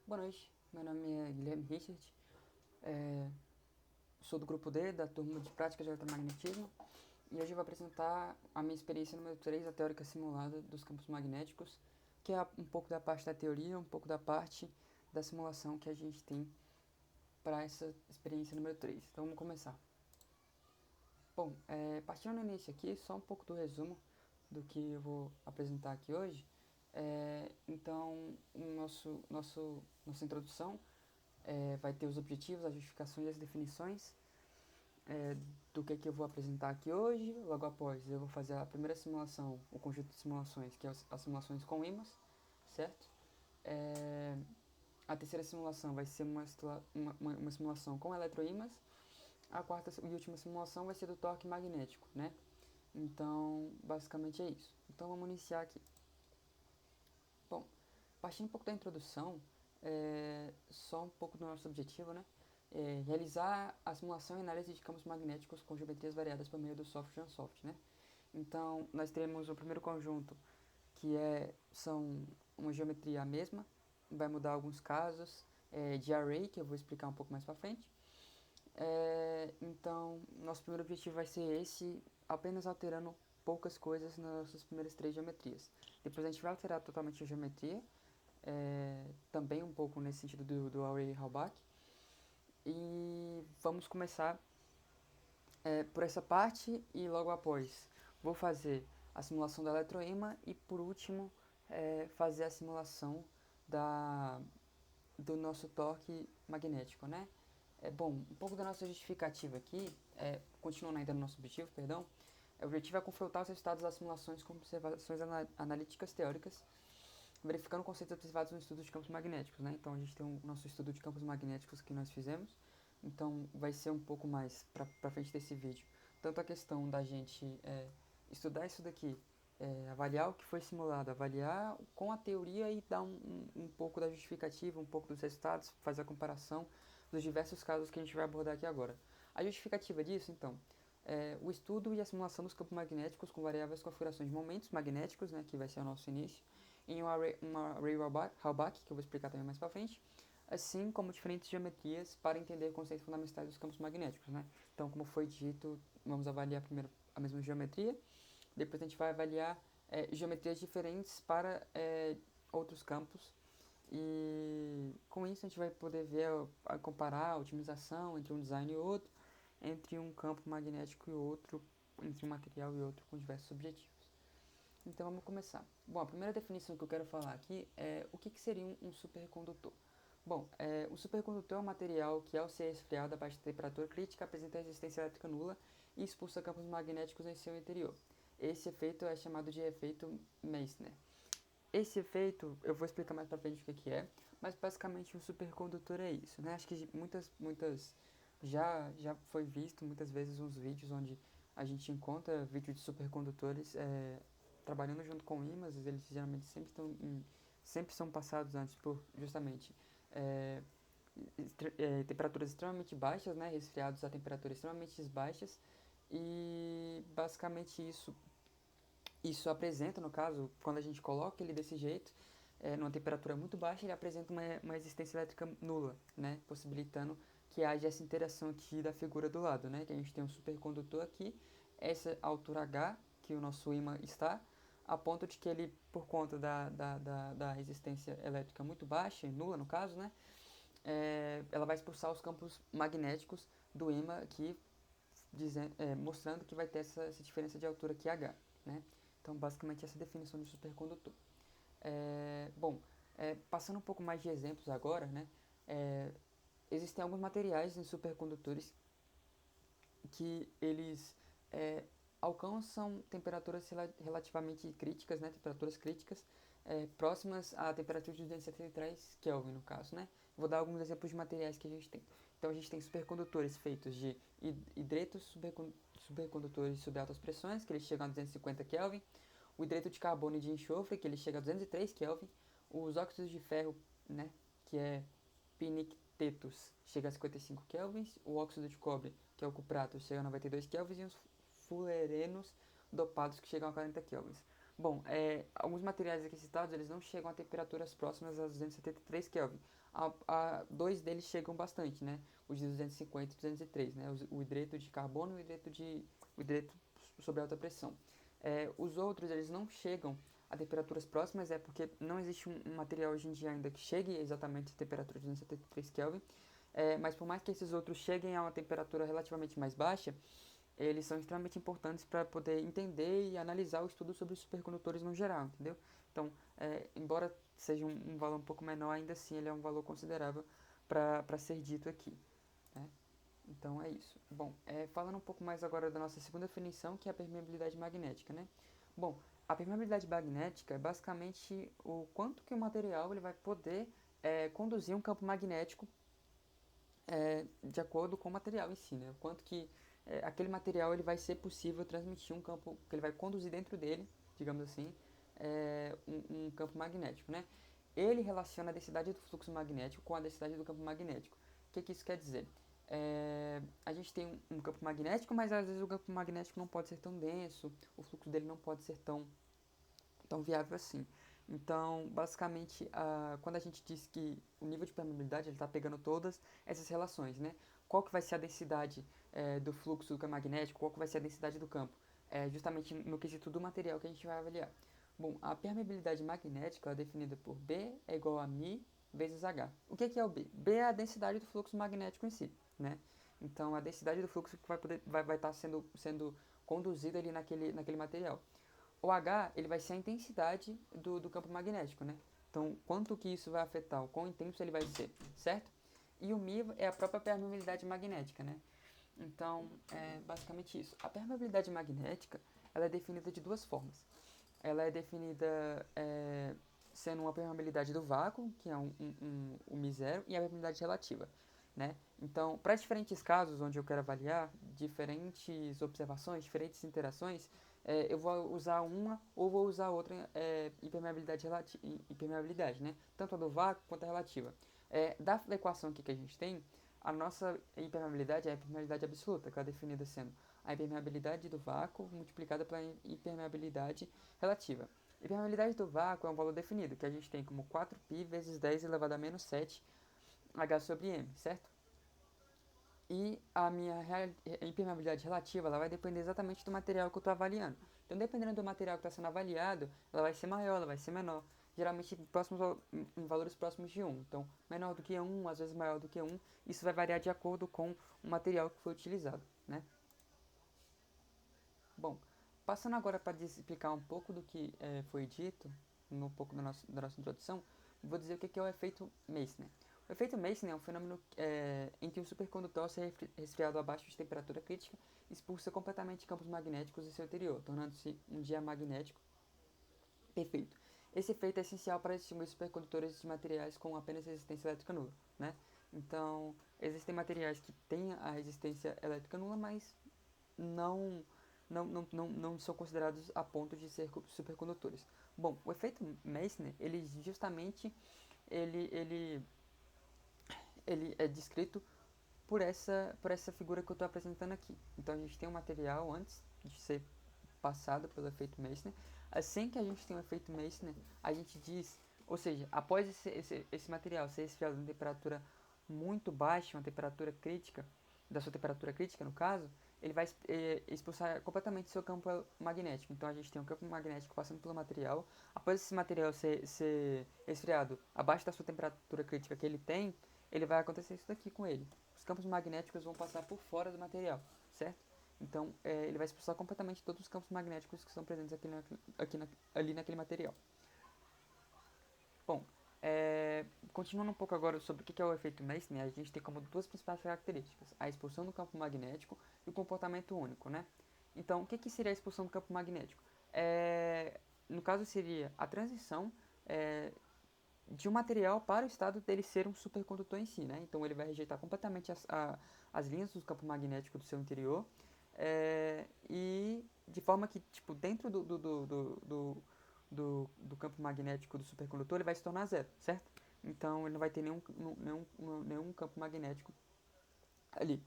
Boa noite, meu nome é Guilherme Richard, é, sou do grupo D, da turma de Práticas de Eletromagnetismo, e hoje eu vou apresentar a minha experiência número 3, a teórica simulada dos campos magnéticos, que é um pouco da parte da teoria, um pouco da parte da simulação que a gente tem para essa experiência número 3. Então vamos começar. Bom, partindo no início aqui, só um pouco do resumo do que eu vou apresentar aqui hoje. Então, nossa introdução vai ter os objetivos, as justificações e as definições do que eu vou apresentar aqui hoje. Logo após, eu vou fazer a primeira simulação, o conjunto de simulações, que é as simulações com ímãs, certo? É, a terceira simulação vai ser uma simulação com eletroímãs. A quarta e última simulação vai ser do torque magnético, né? Então, basicamente é isso. Então, vamos iniciar aqui. Bom, partindo um pouco da introdução, só um pouco do nosso objetivo, né? Realizar a simulação e análise de campos magnéticos com geometrias variadas por meio do software Unsoft, né? Então, nós teremos o primeiro conjunto, são uma geometria mesma, vai mudar alguns casos, de array, que eu vou explicar um pouco mais para frente. Então, nosso primeiro objetivo vai ser esse, apenas alterando poucas coisas nas nossas primeiras três geometrias. Depois a gente vai alterar totalmente a geometria, também um pouco nesse sentido do array rollback. E vamos começar por essa parte e logo após vou fazer a simulação da eletroímã e por último fazer a simulação da, do nosso torque magnético, né? Bom, um pouco da nossa justificativa aqui, continuando ainda no nosso objetivo, perdão, o objetivo é confrontar os resultados das simulações com observações analíticas teóricas, verificando conceitos observados no estudo de campos magnéticos, né? Então a gente tem o nosso estudo de campos magnéticos que nós fizemos, então vai ser um pouco mais para frente desse vídeo. Tanto a questão da gente estudar isso daqui, avaliar o que foi simulado, avaliar com a teoria e dar um pouco da justificativa, um pouco dos resultados, fazer a comparação dos diversos casos que a gente vai abordar aqui agora. A justificativa disso, então, o estudo e a simulação dos campos magnéticos com variáveis configurações de momentos magnéticos, né, que vai ser o nosso início, em uma array rollback, que eu vou explicar também mais para frente, assim como diferentes geometrias para entender conceitos fundamentais dos campos magnéticos, né? Então, como foi dito, vamos avaliar primeiro a mesma geometria, depois a gente vai avaliar geometrias diferentes para outros campos e com isso a gente vai poder ver, comparar a otimização entre um design e outro, entre um campo magnético e outro, entre um material e outro com diversos objetivos. Então vamos começar. Bom, a primeira definição que eu quero falar aqui é o que seria um supercondutor. Bom, o supercondutor é um material que, ao ser resfriado a baixa temperatura crítica, apresenta resistência elétrica nula e expulsa campos magnéticos em seu interior. Esse efeito é chamado de efeito Meissner. Esse efeito, eu vou explicar mais pra frente o que é, mas basicamente um supercondutor é isso, né? Acho que já foi visto muitas vezes uns vídeos onde a gente encontra vídeos de supercondutores trabalhando junto com ímãs, eles geralmente sempre são passados antes por justamente é, temperaturas extremamente baixas, né? Resfriados a temperaturas extremamente baixas e basicamente isso apresenta, no caso, quando a gente coloca ele desse jeito, numa temperatura muito baixa, ele apresenta uma resistência elétrica nula, né? Possibilitando que haja essa interação aqui da figura do lado, né? Que a gente tem um supercondutor aqui, essa altura H que o nosso ímã está, a ponto de que ele, por conta da resistência elétrica muito baixa, nula no caso, né? Ela vai expulsar os campos magnéticos do ímã aqui, mostrando que vai ter essa diferença de altura aqui H, né? Então, basicamente, essa é a definição de supercondutor. Bom, passando um pouco mais de exemplos agora, né? Existem alguns materiais em supercondutores que eles alcançam temperaturas relativamente críticas, né? Temperaturas críticas, próximas à temperatura de 273 Kelvin, no caso, né? Vou dar alguns exemplos de materiais que a gente tem. Então, a gente tem supercondutores feitos de hidretos supercondutores sob altas pressões, que eles chegam a 250 Kelvin, o hidreto de carbono e de enxofre, que ele chega a 203 Kelvin, os óxidos de ferro, né, que é pinictetus, chega a 55 kelvins, o óxido de cobre, que é o cuprato, chega a 92 kelvins, e os fulerenos dopados, que chegam a 40 kelvins. Bom, alguns materiais aqui citados, eles não chegam a temperaturas próximas a 273 Kelvin. Dois deles chegam bastante, né? Os de 250 e 203, né? O hidreto de carbono e o hidreto sob alta pressão. Os outros, eles não chegam a temperaturas próximas, porque não existe um material hoje em dia ainda que chegue exatamente a temperatura de 273 Kelvin. Mas por mais que esses outros cheguem a uma temperatura relativamente mais baixa, eles são extremamente importantes para poder entender e analisar o estudo sobre os supercondutores no geral, entendeu? Então, embora seja um valor um pouco menor, ainda assim ele é um valor considerável para ser dito aqui, né? Então é isso. Bom, falando um pouco mais agora da nossa segunda definição, que é a permeabilidade magnética, né? Bom, a permeabilidade magnética é basicamente o quanto que o material ele vai poder conduzir um campo magnético de acordo com o material em si, né? O quanto que aquele material ele vai ser possível transmitir um campo, que ele vai conduzir dentro dele, digamos assim, um campo magnético, né? Ele relaciona a densidade do fluxo magnético com a densidade do campo magnético. O que isso quer dizer? A gente tem um campo magnético, mas às vezes o campo magnético não pode ser tão denso, o fluxo dele não pode ser tão viável assim. Então, basicamente, quando a gente diz que o nível de permeabilidade está pegando todas essas relações, né? Qual que vai ser a densidade do fluxo do campo magnético, qual que vai ser a densidade do campo, justamente no quesito do material que a gente vai avaliar. Bom, a permeabilidade magnética é definida por B é igual a μ vezes H. O que é o B? B é a densidade do fluxo magnético em si, né? Então, a densidade do fluxo que vai estar sendo conduzido ali naquele material. O H, ele vai ser a intensidade do campo magnético, né? Então, quanto que isso vai afetar, o quão intenso ele vai ser, certo? E o μ é a própria permeabilidade magnética, né? Então, é basicamente isso. A permeabilidade magnética, ela é definida de duas formas. Ela é definida sendo uma permeabilidade do vácuo, que é o μ0, e a permeabilidade relativa, né? Então, para diferentes casos onde eu quero avaliar diferentes observações, diferentes interações, eu vou usar uma ou vou usar outra impermeabilidade, né? Tanto a do vácuo quanto a relativa. Da equação aqui que a gente tem, a nossa impermeabilidade é a impermeabilidade absoluta, que é definida sendo a impermeabilidade do vácuo multiplicada pela impermeabilidade relativa. A impermeabilidade do vácuo é um valor definido, que a gente tem como 4π vezes 10 elevado a menos 7 H sobre M, certo? E a minha impermeabilidade relativa ela vai depender exatamente do material que eu estou avaliando. Então, dependendo do material que está sendo avaliado, ela vai ser maior, ela vai ser menor. Geralmente em valores próximos de 1. Então, menor do que 1, às vezes maior do que 1. Isso vai variar de acordo com o material que foi utilizado, né? Bom, passando agora para explicar um pouco do que foi dito, um pouco da nossa introdução, vou dizer o que é o efeito Meissner. O efeito Meissner é um fenômeno em que o supercondutor, ao ser resfriado abaixo de temperatura crítica, expulsa completamente campos magnéticos em seu interior, tornando-se um diamagnético perfeito. Esse efeito é essencial para distinguir supercondutores de materiais com apenas resistência elétrica nula, né? Então, existem materiais que têm a resistência elétrica nula, mas não, não são considerados a ponto de ser supercondutores. Bom, o efeito Meissner, ele justamente ele, ele, ele é descrito por essa figura que eu estou apresentando aqui. Então a gente tem um material antes de ser passado pelo efeito Meissner. Assim que a gente tem o efeito Meissner, a gente diz, ou seja, após esse material ser resfriado em temperatura muito baixa, uma temperatura crítica, da sua temperatura crítica no caso, ele vai expulsar completamente seu campo magnético. Então a gente tem um campo magnético passando pelo material. Após esse material ser resfriado abaixo da sua temperatura crítica que ele tem, ele vai acontecer isso daqui com ele. Os campos magnéticos vão passar por fora do material, certo? Então ele vai expulsar completamente todos os campos magnéticos que estão presentes ali naquele material. Bom, continuando um pouco agora sobre o que é o efeito Meissner, a gente tem como duas principais características: a expulsão do campo magnético e o comportamento único, né? Então, o que seria a expulsão do campo magnético? No caso, seria a transição de um material para o estado dele ser um supercondutor em si, né? Então, ele vai rejeitar completamente as linhas do campo magnético do seu interior e de forma que, tipo, dentro do campo magnético do supercondutor, ele vai se tornar zero, certo? Então, ele não vai ter nenhum campo magnético ali.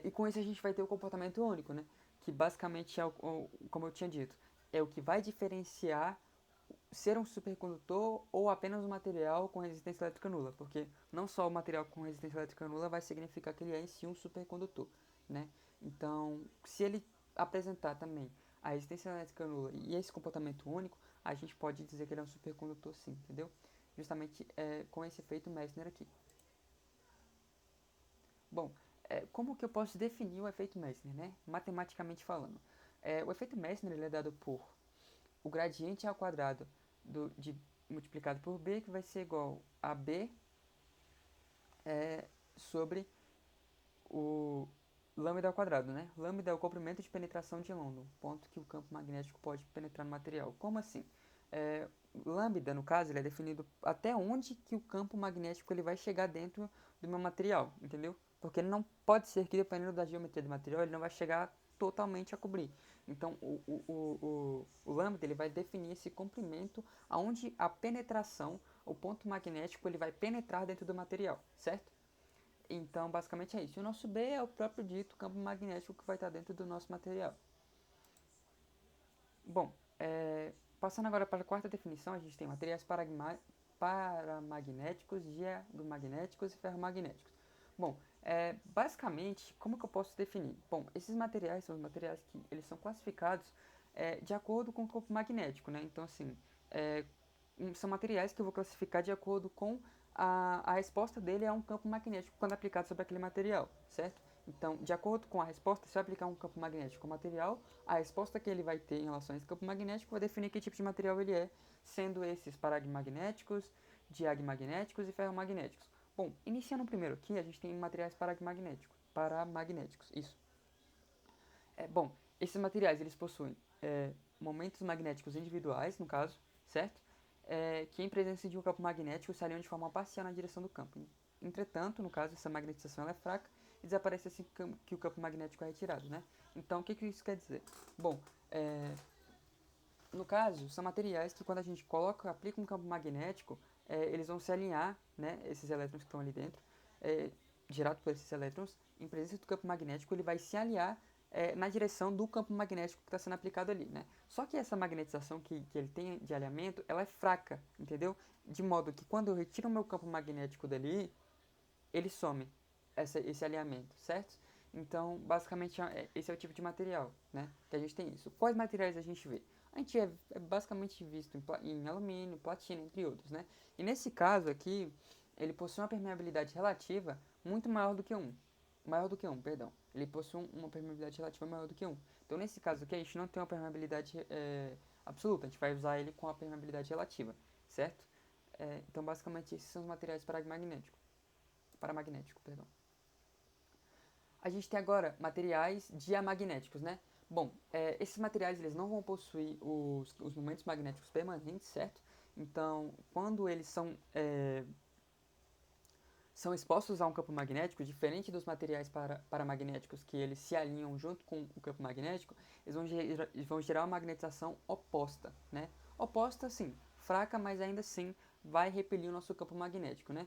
E com isso a gente vai ter o comportamento único, né? Que basicamente é, como eu tinha dito, é o que vai diferenciar ser um supercondutor ou apenas um material com resistência elétrica nula, porque não só o material com resistência elétrica nula vai significar que ele é em si um supercondutor, né? Então, se ele apresentar também a resistência elétrica nula e esse comportamento único, a gente pode dizer que ele é um supercondutor sim, entendeu? Justamente com esse efeito Meissner aqui. Bom, como que eu posso definir o efeito Meissner, né? Matematicamente falando. O efeito Meissner ele é dado por o gradiente ao quadrado multiplicado por b, que vai ser igual a b sobre o lambda ao quadrado, né? Lambda é o comprimento de penetração de London, ponto que o campo magnético pode penetrar no material. Como assim? Lambda, no caso, ele é definido até onde que o campo magnético ele vai chegar dentro do meu material, entendeu? Porque ele não pode ser que, dependendo da geometria do material, ele não vai chegar totalmente a cobrir. Então, o lambda ele vai definir esse comprimento aonde a penetração, o ponto magnético, ele vai penetrar dentro do material, certo? Então, basicamente é isso. E o nosso B é o próprio dito campo magnético que vai estar dentro do nosso material. Bom, passando agora para a quarta definição, a gente tem materiais paramagnéticos, diagmagnéticos e ferromagnéticos. Bom, basicamente, como que eu posso definir? Bom, esses materiais são os materiais que eles são classificados de acordo com o campo magnético, né? Então, assim, são materiais que eu vou classificar de acordo com a resposta dele a um campo magnético quando aplicado sobre aquele material, certo? Então, de acordo com a resposta, se eu aplicar um campo magnético ao material, a resposta que ele vai ter em relação a esse campo magnético vai definir que tipo de material ele é, sendo esses paramagnéticos, diagmagnéticos e ferromagnéticos. Bom, iniciando primeiro aqui, a gente tem materiais paramagnéticos, isso. Bom, esses materiais eles possuem momentos magnéticos individuais, no caso, certo? Que em presença de um campo magnético se alinham de forma parcial na direção do campo. Entretanto, no caso, essa magnetização ela é fraca e desaparece assim que o campo magnético é retirado, né? Então, o que isso quer dizer? Bom, no caso, são materiais que quando a gente aplica um campo magnético, eles vão se alinhar, né? Esses elétrons que estão ali dentro, gerado por esses elétrons, em presença do campo magnético, ele vai se alinhar na direção do campo magnético que está sendo aplicado ali, né? Só que essa magnetização que ele tem de alinhamento, ela é fraca, entendeu? De modo que quando eu retiro o meu campo magnético dali, ele some esse alinhamento, certo? Então, basicamente, esse é o tipo de material, né? Que a gente tem isso. Quais materiais a gente vê? A gente é basicamente visto em alumínio, platina, entre outros, né? E nesse caso aqui, ele possui uma permeabilidade relativa muito maior do que um. Maior do que um, perdão. Ele possui uma permeabilidade relativa maior do que um. Então, nesse caso aqui, a gente não tem uma permeabilidade absoluta. A gente vai usar ele com a permeabilidade relativa, certo? Então, basicamente, esses são os materiais paramagnético, perdão. A gente tem agora materiais diamagnéticos, né? Bom, esses materiais eles não vão possuir os momentos magnéticos permanentes, certo? Então, quando eles são expostos a um campo magnético, diferente dos materiais paramagnéticos que eles se alinham junto com o campo magnético, eles vão gerar uma magnetização oposta, né? Oposta, sim, fraca, mas ainda assim vai repelir o nosso campo magnético, né?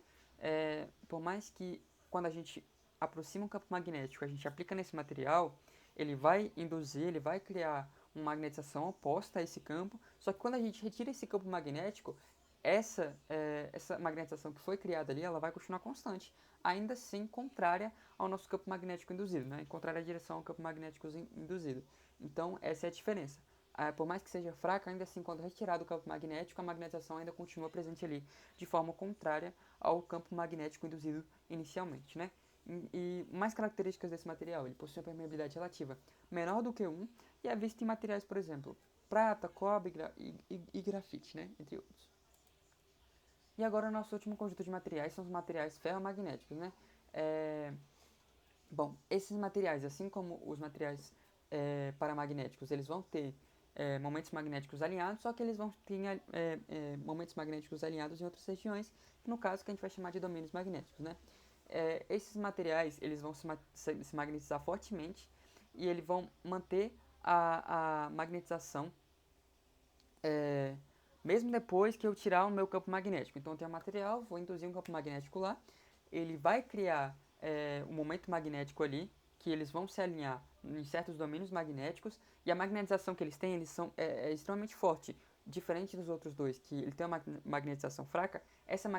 Por mais que quando a gente aproxima um campo magnético, a gente aplica nesse material, ele vai induzir, ele vai criar uma magnetização oposta a esse campo, só que quando a gente retira esse campo magnético, essa magnetização que foi criada ali, ela vai continuar constante, ainda assim contrária ao nosso campo magnético induzido, né? Contrária à direção ao campo magnético induzido. Então, essa é a diferença. Por mais que seja fraca, ainda assim, quando retirado o campo magnético, a magnetização ainda continua presente ali, de forma contrária ao campo magnético induzido inicialmente, né? E mais características desse material, ele possui uma permeabilidade relativa menor do que 1 e é visto em materiais, por exemplo, prata, cobre e grafite, né? Entre outros. E agora o nosso último conjunto de materiais são os materiais ferromagnéticos, né? Bom, esses materiais, assim como os materiais paramagnéticos, eles vão ter momentos magnéticos alinhados, só que eles vão ter momentos magnéticos alinhados em outras regiões, no caso que a gente vai chamar de domínios magnéticos, né? Esses materiais, eles vão se magnetizar fortemente e eles vão manter a magnetização mesmo depois que eu tirar o meu campo magnético. Então, eu tenho um material, vou induzir um campo magnético lá, ele vai criar um momento magnético ali, que eles vão se alinhar em certos domínios magnéticos, e a magnetização que eles têm, é extremamente forte. Diferente dos outros dois, que ele tem uma magnetização fraca, essa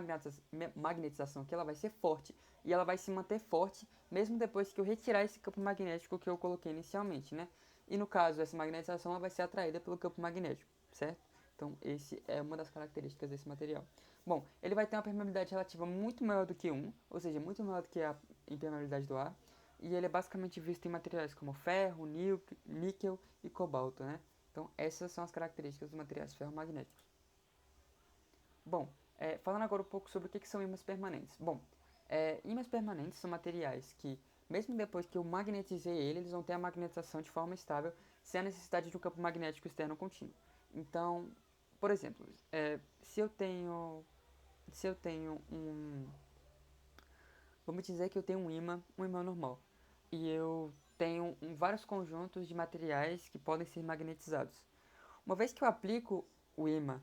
magnetização aqui ela vai ser forte, e ela vai se manter forte, mesmo depois que eu retirar esse campo magnético que eu coloquei inicialmente, né? E no caso, essa magnetização ela vai ser atraída pelo campo magnético, certo? Então, esse é uma das características desse material. Bom, ele vai ter uma permeabilidade relativa muito maior do que 1, ou seja, muito maior do que a impermeabilidade do ar, e ele é basicamente visto em materiais como ferro, níquel e cobalto, né? Então, essas são as características dos materiais ferromagnéticos. Bom, falando agora um pouco sobre o que são ímãs permanentes. Bom, ímãs permanentes são materiais que, mesmo depois que eu magnetizei eles vão ter a magnetização de forma estável, sem a necessidade de um campo magnético externo contínuo. Então, por exemplo, se eu tenho vamos dizer que eu tenho um ímã normal, e eu tenho vários conjuntos de materiais que podem ser magnetizados. Uma vez que eu aplico o ímã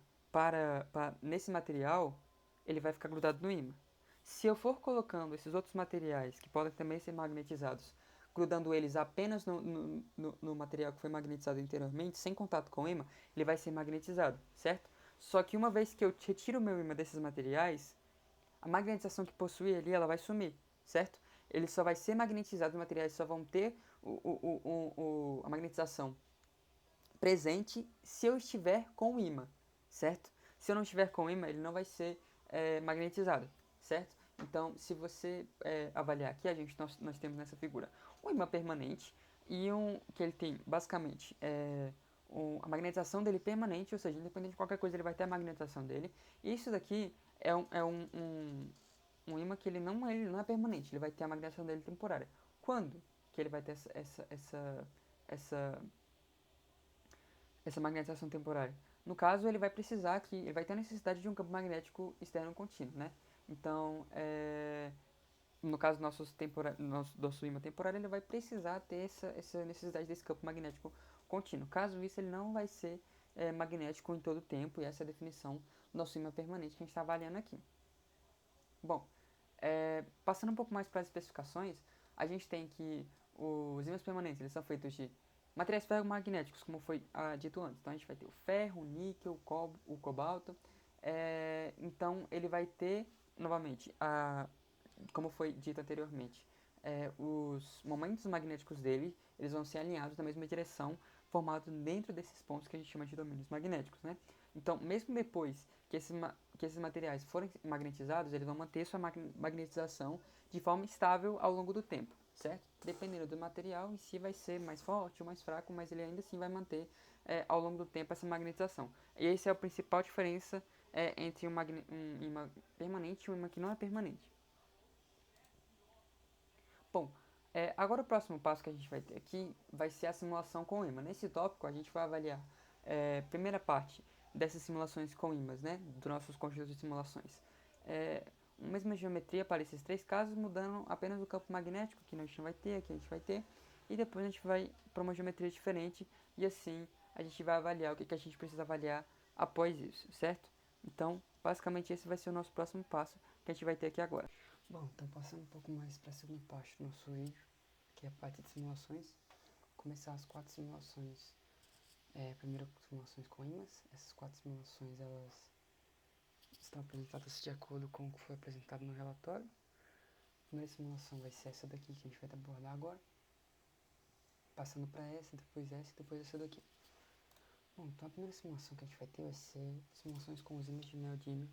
nesse material, ele vai ficar grudado no ímã. Se eu for colocando esses outros materiais, que podem também ser magnetizados, grudando eles apenas no material que foi magnetizado anteriormente, sem contato com o ímã, ele vai ser magnetizado, certo? Só que uma vez que eu retiro o meu ímã desses materiais, a magnetização que possui ali, ela vai sumir, certo? Ele só vai ser magnetizado, os materiais só vão ter a magnetização presente se eu estiver com o ímã, certo? Se eu não estiver com o ímã, ele não vai ser magnetizado, certo? Então, se você avaliar aqui, nós temos nessa figura um ímã permanente e que ele tem basicamente a magnetização dele permanente, ou seja, independente de qualquer coisa, ele vai ter a magnetização dele. E isso daqui um ímã que ele não é permanente, ele vai ter a magnetização dele temporária. Quando que ele vai ter essa magnetização temporária? No caso, ele vai ter a necessidade de um campo magnético externo contínuo, né? Então, no caso do nosso ímã temporário, ele vai precisar ter essa necessidade desse campo magnético contínuo. Caso isso, ele não vai ser magnético em todo o tempo, e essa é a definição do nosso ímã permanente que a gente está avaliando aqui. Bom, passando um pouco mais para as especificações, a gente tem que os ímãs permanentes eles são feitos de materiais ferromagnéticos, como foi dito antes. Então a gente vai ter o ferro, o níquel, o cobalto. Então ele vai ter, novamente, como foi dito anteriormente, os momentos magnéticos dele eles vão ser alinhados na mesma direção, formados dentro desses pontos que a gente chama de domínios magnéticos, né? Então, mesmo depois que esses materiais forem magnetizados, eles vão manter sua magnetização de forma estável ao longo do tempo, certo? Dependendo do material em si vai ser mais forte ou mais fraco, mas ele ainda assim vai manter ao longo do tempo essa magnetização. E essa é a principal diferença entre um ímã permanente e um ímã que não é permanente. Bom, agora o próximo passo que a gente vai ter aqui vai ser a simulação com ímã. Nesse tópico a gente vai avaliar primeira parte dessas simulações com ímãs, né, dos nossos conjuntos de simulações. Uma mesma geometria para esses três casos, mudando apenas o campo magnético, que a gente não vai ter, aqui a gente vai ter, e depois a gente vai para uma geometria diferente, e assim a gente vai avaliar o que a gente precisa avaliar após isso, certo? Então, basicamente esse vai ser o nosso próximo passo que a gente vai ter aqui agora. Bom, então passando um pouco mais para a segunda parte do nosso vídeo, que é a parte de simulações. Vou começar as 4 simulações. Primeiro, simulações com ímãs. Essas 4 simulações elas estão apresentadas de acordo com o que foi apresentado no relatório. A primeira simulação vai ser essa daqui que a gente vai abordar agora. Passando para essa, depois essa e depois essa daqui. Bom, então a primeira simulação que a gente vai ter vai ser simulações com os ímãs de neodímio.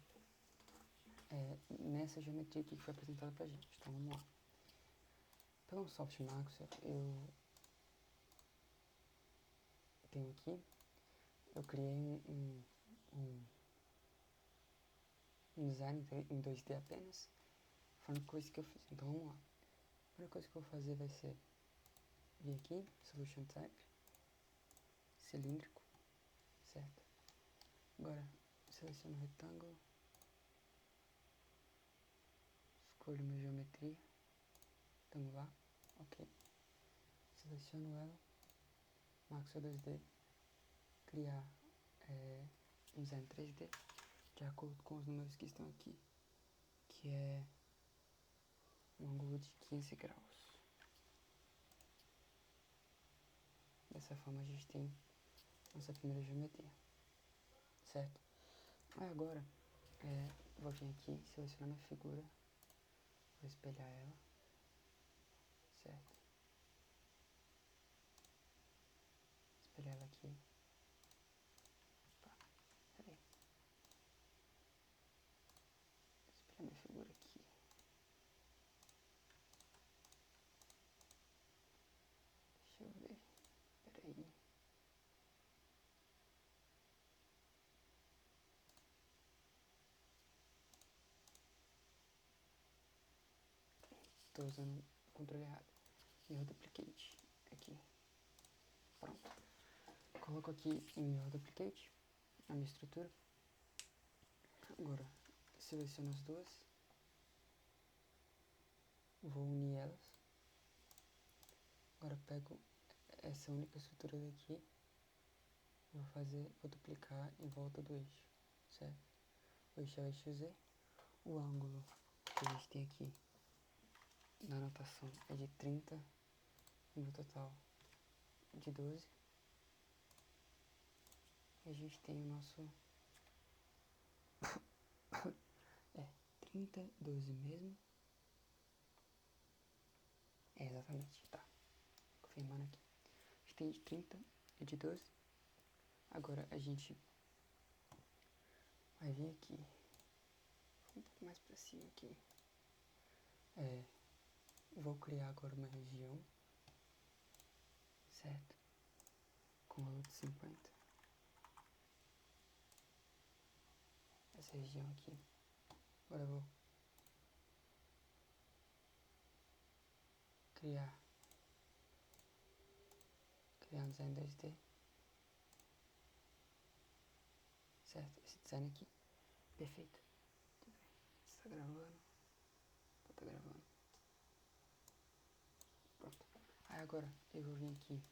Nessa geometria aqui que foi apresentada pra gente. Então vamos lá. Pelo Softmax eu tenho aqui, eu criei um design em 2D apenas, foi a coisa que eu fiz. Então vamos lá. A primeira coisa que eu vou fazer vai ser vir aqui, Solution Type, cilíndrico, certo? Agora seleciono o retângulo, escolho minha geometria retangular, ok. Seleciono ela, Maxo 2D, criar um design 3D de acordo com os números que estão aqui, que é um ângulo de 15 graus. Dessa forma a gente tem nossa primeira geometria, certo? Aí agora, vou vir aqui, selecionar minha figura, vou espelhar ela, certo? Espelhar ela aqui. Opa, peraí. Espelhar minha figura aqui. Deixa eu ver, peraí. Tô usando o controle errado. Mirror Duplicate, aqui. Pronto. Coloco aqui em Mirror Duplicate a minha estrutura. Agora, seleciono as duas. Vou unir elas. Agora pego essa única estrutura daqui. Vou duplicar em volta do eixo, certo? O eixo é o eixo Z. O ângulo que a gente tem aqui na anotação é de 30 e no total de 12. E a gente tem o nosso 30, 12 mesmo. Exatamente, tá. Confirmando aqui. A gente tem de 30 e de 12. Agora a gente vai vir aqui. Um pouco mais pra cima aqui. Vou criar agora uma região, certo? Com valor de 50. Essa região aqui. Agora eu vou criar um design 2D, certo? Esse design aqui, perfeito. Está gravando, tá gravando. Pronto. Aí agora eu vou vir aqui,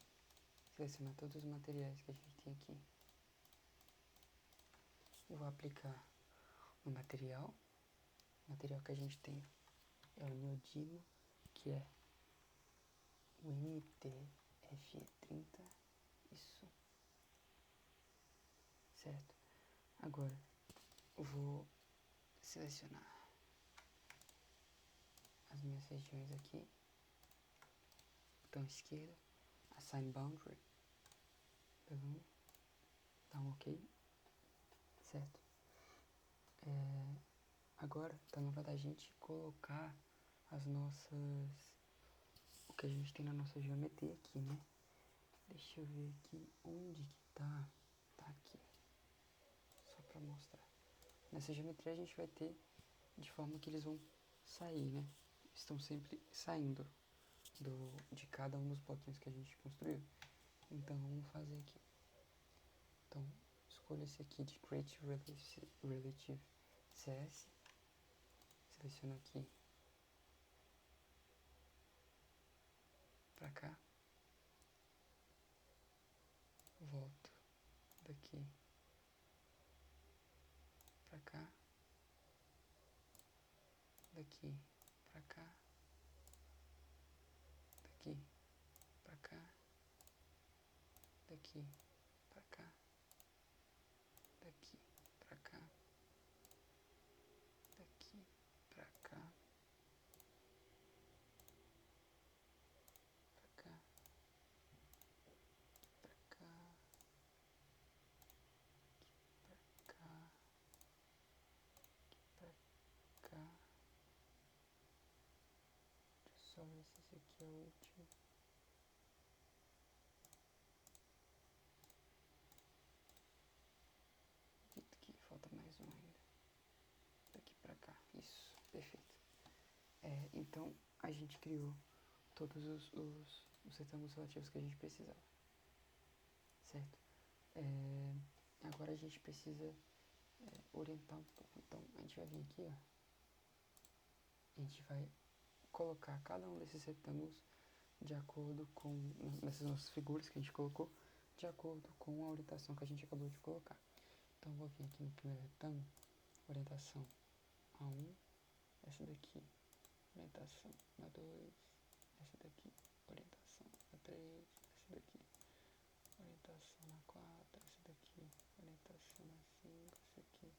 selecionar todos os materiais que a gente tem aqui. Eu vou aplicar no material. O material que a gente tem é o neodimo, que é o MTFE30, isso, certo? Agora eu vou selecionar as minhas regiões aqui, botão esquerdo, Assign Boundary, dá um OK, certo? Agora tá na hora da gente colocar o que a gente tem na nossa geometria aqui, né? Deixa eu ver aqui onde que tá aqui, só pra mostrar. Nessa geometria a gente vai ter de forma que eles vão sair, né? Estão sempre saindo de cada um dos bloquinhos que a gente construiu. Então vamos fazer aqui. Então escolho esse aqui de Create Relative CS. Seleciono aqui pra cá. Volto daqui pra cá. Daqui pra cá. Daqui pra cá. Daqui pra cá. Daqui pra cá. Daqui pra cá. Pra cá. Pra cá. Pra cá. Pra cá. Deixa eu só ver se esse aqui é o último. Aqui falta mais um ainda. Daqui pra cá. Isso, perfeito. Então a gente criou todos os retângulos relativos que a gente precisava, certo? Agora a gente precisa orientar um pouco. Então a gente vai vir aqui, ó. A gente vai colocar cada um desses retângulos de acordo com, nessas nossas figuras que a gente colocou, de acordo com a orientação que a gente acabou de colocar. Então eu vou vir aqui no primeiro retângulo, orientação A1, essa daqui, orientação A2, essa daqui, orientação A3, essa daqui, orientação na 4, esse daqui, orientação na 5, esse aqui,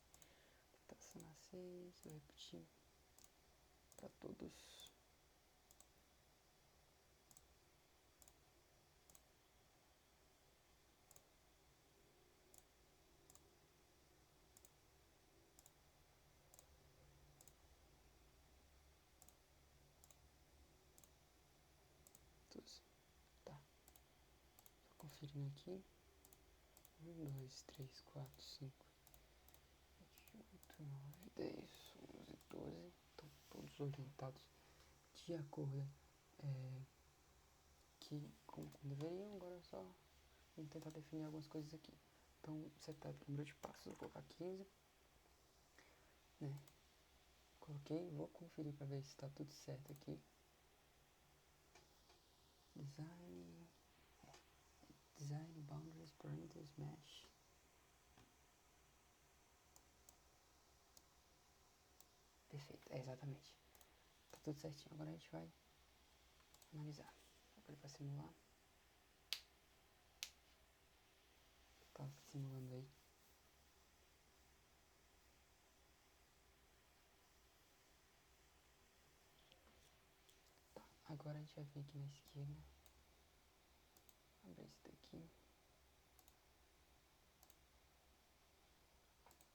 orientação na 6, vou repetir para todos. Tá, só conferindo aqui. 1, 2, 3, 4, 5, 7, 8, 9, 10, 11, 12. Estão todos orientados de acordo como deveriam. Agora é só vamos tentar definir algumas coisas aqui. Então, setado o número de passos, vou colocar 15, né? Coloquei, vou conferir para ver se está tudo certo aqui. Design, boundaries, parameters, mesh. Perfeito, exatamente. Tá tudo certinho. Agora a gente vai analisar. Vou colocar para simular. Tá simulando aí. Tá, agora a gente vai vir aqui na esquerda. Abrir esse daqui.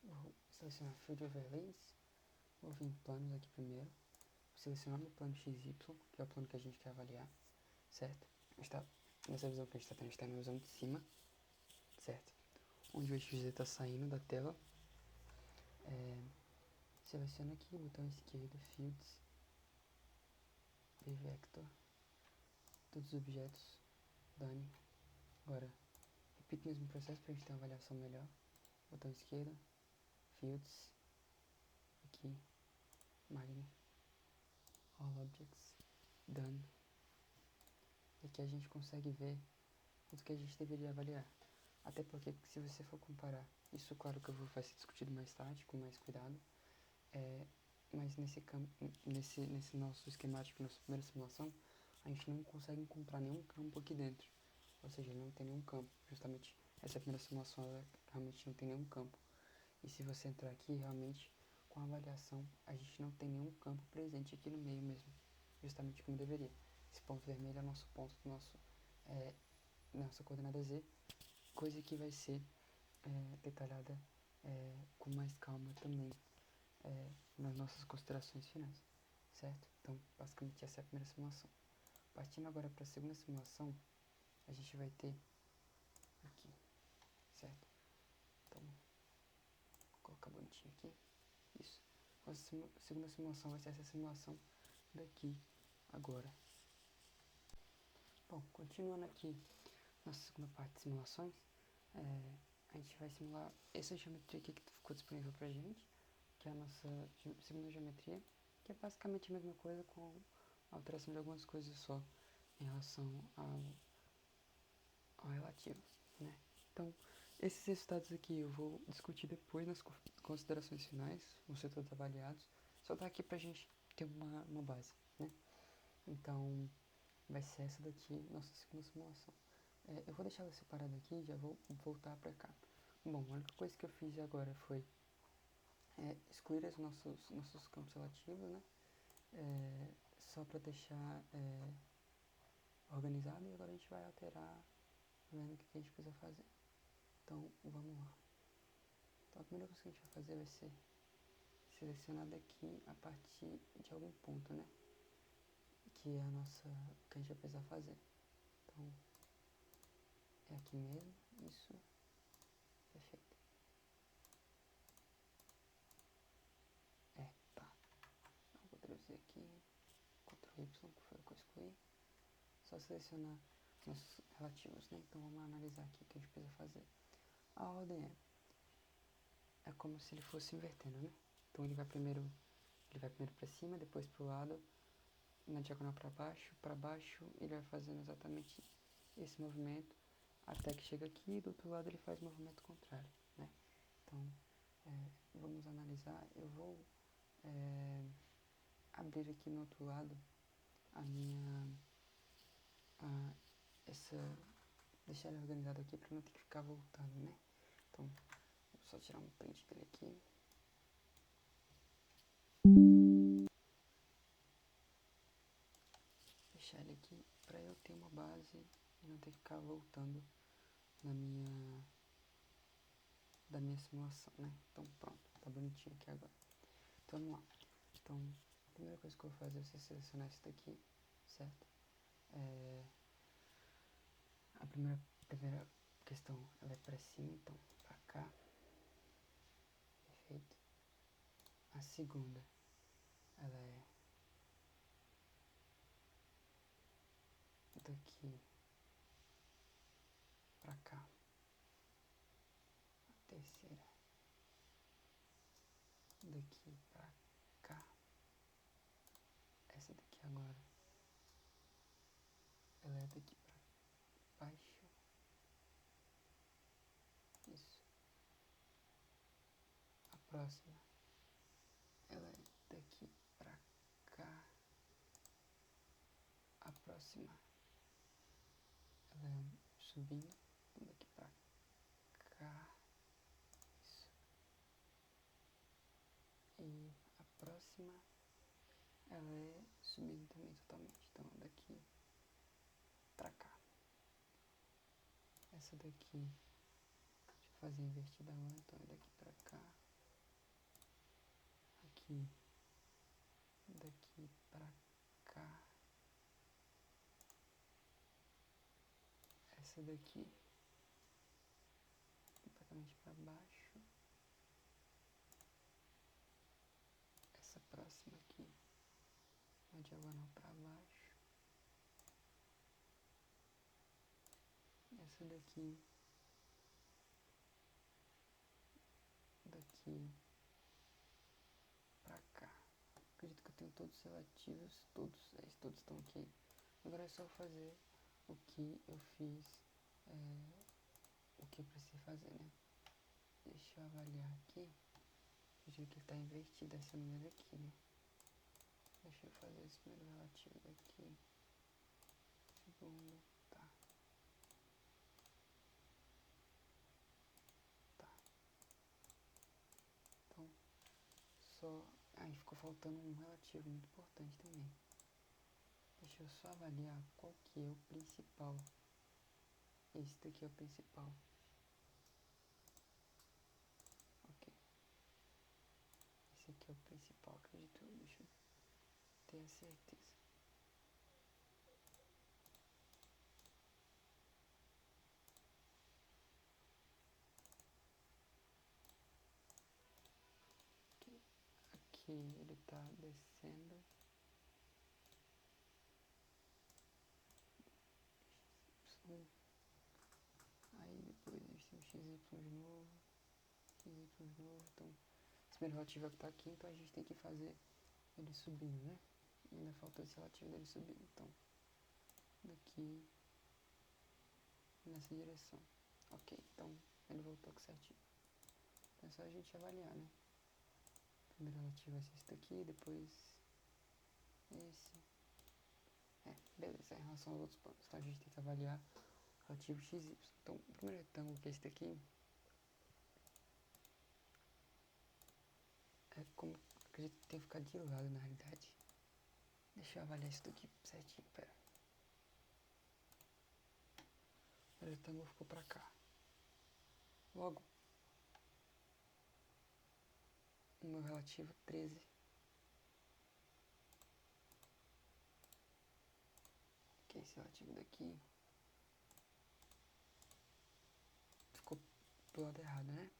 Vou selecionar Field Overlays. Vou vir em planos aqui primeiro. Vou selecionar meu plano XY, que é o plano que a gente quer avaliar, certo? Está nessa visão que a gente está tendo, a gente está na visão de cima, certo? Onde o eixo Z está saindo da tela. Seleciona aqui, botão esquerdo, Fields, Vector, todos os objetos, Done. Agora, repita o mesmo processo para a gente ter uma avaliação melhor. Botão esquerdo, Fields, aqui, Magni, All Objects, Done. E aqui a gente consegue ver o que a gente deveria avaliar. Até porque, se você for comparar, isso claro que vai ser discutido mais tarde, com mais cuidado, mas nesse nosso esquemático, nossa primeira simulação, a gente não consegue encontrar nenhum campo aqui dentro. Ou seja, não tem nenhum campo. Justamente, essa primeira simulação, ela realmente não tem nenhum campo. E se você entrar aqui, realmente, com a avaliação, a gente não tem nenhum campo presente aqui no meio mesmo. Justamente como deveria. Esse ponto vermelho é o nosso ponto do nossa coordenada Z, coisa que vai ser detalhada com mais calma também nas nossas considerações finais, certo? Então, basicamente essa é a primeira simulação. Partindo agora para a segunda simulação, a gente vai ter aqui, certo? Então, vou colocar bonitinho aqui, isso. A segunda simulação vai ser essa simulação daqui agora. Bom, continuando aqui nossa segunda parte de simulações, a gente vai simular essa geometria aqui que ficou disponível pra gente, que é a nossa segunda geometria, que é basicamente a mesma coisa com a alteração de algumas coisas só em relação ao relativo, né? Então, esses resultados aqui eu vou discutir depois nas considerações finais, vão ser todos avaliados, só tá aqui pra gente ter uma base, né? Então, vai ser essa daqui, nossa segunda simulação. Eu vou deixar ela separada aqui e já vou voltar pra cá. Bom, a única coisa que eu fiz agora foi excluir os nossos campos relativos, né? Só para deixar organizado, e agora a gente vai alterar vendo o que a gente precisa fazer. Então, vamos lá. Então, a primeira coisa que a gente vai fazer vai ser selecionar daqui a partir de algum ponto, né? Que é que a gente vai precisar fazer. Então, é aqui mesmo, isso, perfeito. Tá. Então, vou traduzir aqui, Ctrl Y, que foi o que eu excluí. Só selecionar os nossos relativos, né? Então, vamos analisar aqui o que a gente precisa fazer. A ordem é como se ele fosse invertendo, né? Então, ele vai primeiro para cima, depois para o lado, na diagonal para baixo, ele vai fazendo exatamente esse movimento, até que chega aqui e do outro lado ele faz o movimento contrário, né? Então, vamos analisar. Eu vou abrir aqui no outro lado essa deixar ele organizado aqui pra não ter que ficar voltando, né? Então, vou só tirar um print dele aqui. Deixar ele aqui pra eu ter uma base e não ter que ficar voltando da minha simulação, né? Então pronto, tá bonitinho aqui agora. Então vamos lá. Então, a primeira coisa que eu vou fazer é você selecionar isso daqui, certo? A primeira questão, ela é pra cima, então pra cá. Perfeito. A segunda, ela é daqui pra cá. A terceira, daqui pra cá. Essa daqui agora, ela é daqui pra baixo. Isso. A próxima, ela é daqui pra cá. A próxima, ela é subindo, então daqui pra cá. Isso. E a próxima, ela é subindo também totalmente, então daqui pra cá. Essa daqui, deixa eu fazer invertida agora, então é daqui pra cá. Aqui, daqui pra cá. Essa daqui, completamente pra baixo. Essa próxima aqui, uma diagonal pra baixo. Essa daqui, daqui pra cá. Acredito que eu tenho todos relativos, todos estão aqui. Agora é só fazer o que eu fiz, o que eu precisei fazer, né? Deixa eu avaliar aqui. Acredito que tá invertida essa número aqui, né? Deixa eu fazer esse primeiro relativo daqui. Segundo, tá. Tá. Então, só... Aí ficou faltando um relativo muito importante também. Deixa eu só avaliar qual que é o principal. Esse daqui é o principal. Ok. Esse aqui é o principal, acredito. Deixa eu ter a certeza. Aqui ele tá descendo. Aí depois a gente tem o XY de novo. XY de novo. Então, esse primeiro relativo é que tá aqui, então a gente tem que fazer ele subindo, né? Ainda falta esse relativo dele subindo. Então, daqui nessa direção. Ok, então ele voltou aqui certinho. Então é só a gente avaliar, né? Primeiro relativo vai ser esse daqui, depois esse. Beleza, em relação aos outros planos. Então a gente tem que avaliar o relativo XY. Então, o primeiro retângulo, que é esse daqui, é como, acredito que tem que ficar de lado na realidade. Deixa eu avaliar isso daqui certinho, pera. O retângulo ficou pra cá. Logo, o meu relativo 13. Que é esse relativo daqui. Ficou do lado errado, né?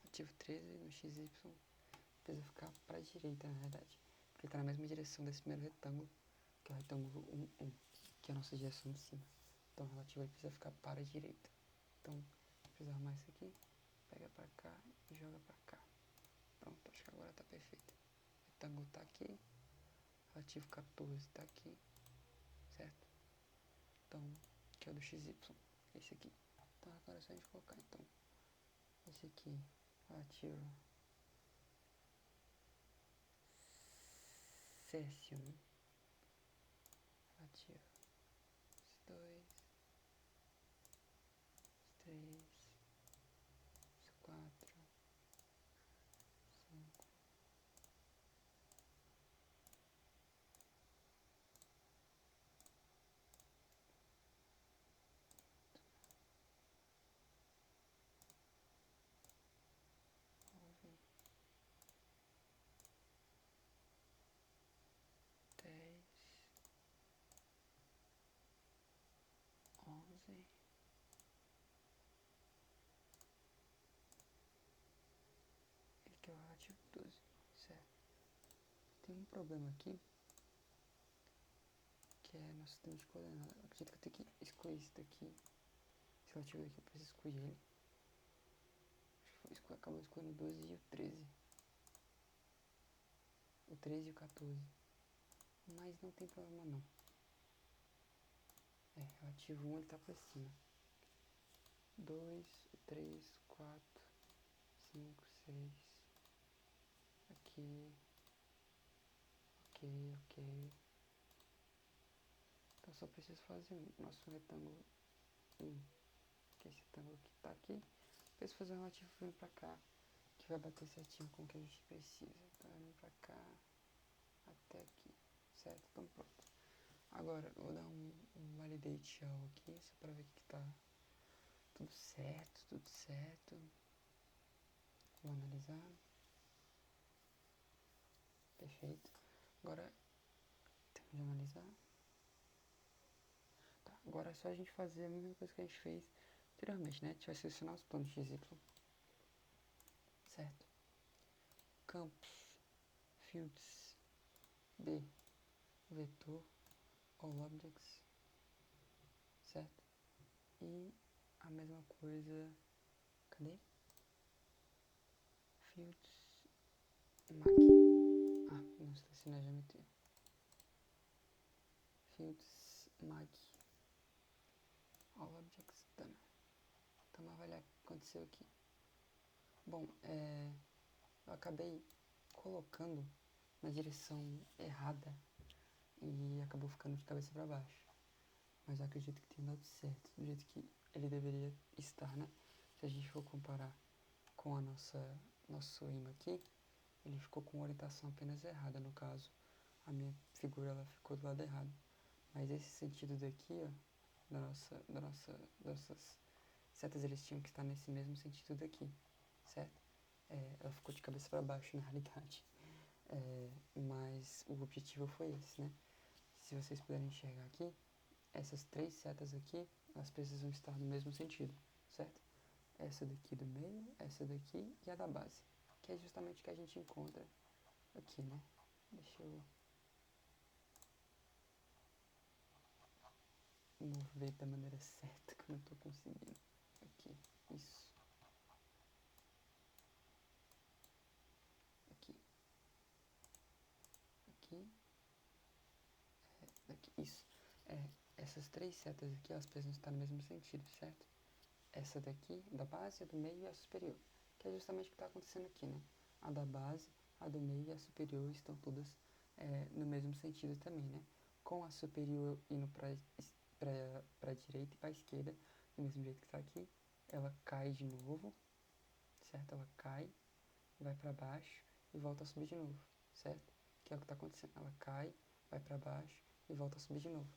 Relativo 13 no XY precisa ficar pra direita, na verdade. Porque tá na mesma direção desse primeiro retângulo, que é o retângulo 1, 1, que é a nossa direção de cima. Então o relativo ele precisa ficar para a direita. Então, precisa arrumar isso aqui, pega pra cá e joga pra cá. Pronto, acho que agora tá perfeito. O retângulo tá aqui, relativo 14 tá aqui, certo? Então, que é o do XY, esse aqui. Então agora é só a gente colocar, então, esse aqui, relativo CS1, relativo S2, 3, 4, 5. Ele que é o relativo 12, certo? Tem um problema aqui, que é nosso sistema de coordenadas. Eu acredito que eu tenho que excluir isso daqui. Esse relativo aqui eu preciso excluir ele. Acho que acabou excluindo o 12 e o 13. O 13 e o 14. Mas não tem problema não. Relativo 1 ele tá pra cima. 2, 3, 4, 5, 6. Aqui. Ok. Então só preciso fazer nosso retângulo 1. Que é esse retângulo que tá aqui. Preciso fazer um relativo vindo pra cá, que vai bater certinho com o que a gente precisa. Então vindo pra cá até aqui, certo? Então pronto. Agora eu vou dar um validate all aqui, só pra ver que tá tudo certo. Vou analisar. Perfeito. Agora temos de analisar. Tá, agora é só a gente fazer a mesma coisa que a gente fez anteriormente, né? A gente vai selecionar os planos XY. Certo? Campos, fields, B, vetor, all objects, certo? E a mesma coisa, cadê? Fields, mag. Não está assim na geometria. Fields, mag, all objects, done. Então vamos avaliar o que aconteceu aqui. Bom, eu acabei colocando na direção errada e acabou ficando de cabeça para baixo. Mas eu acredito que tenha dado certo, do jeito que ele deveria estar, né? Se a gente for comparar com a nosso imã aqui, ele ficou com orientação apenas errada. No caso, a minha figura ela ficou do lado errado. Mas esse sentido daqui, ó, das setas, eles tinham que estar nesse mesmo sentido daqui, certo? Ela ficou de cabeça para baixo na realidade. Mas o objetivo foi esse, né? Se vocês puderem enxergar aqui, essas três setas aqui, elas precisam estar no mesmo sentido, certo? Essa daqui do meio, essa daqui e a da base, que é justamente o que a gente encontra aqui, né? Deixa eu mover da maneira certa, que eu não tô conseguindo. Aqui, isso. Aqui, isso. Essas três setas aqui, elas precisam estar no mesmo sentido, certo? Essa daqui, da base, a do meio e a superior. Que é justamente o que está acontecendo aqui, né? A da base, a do meio e a superior estão todas no mesmo sentido também, né? Com a superior indo para a direita e para a esquerda, do mesmo jeito que está aqui, ela cai de novo, certo? Ela cai, vai para baixo e volta a subir de novo, certo? Que é o que está acontecendo. Ela cai, vai para baixo e volta a subir de novo.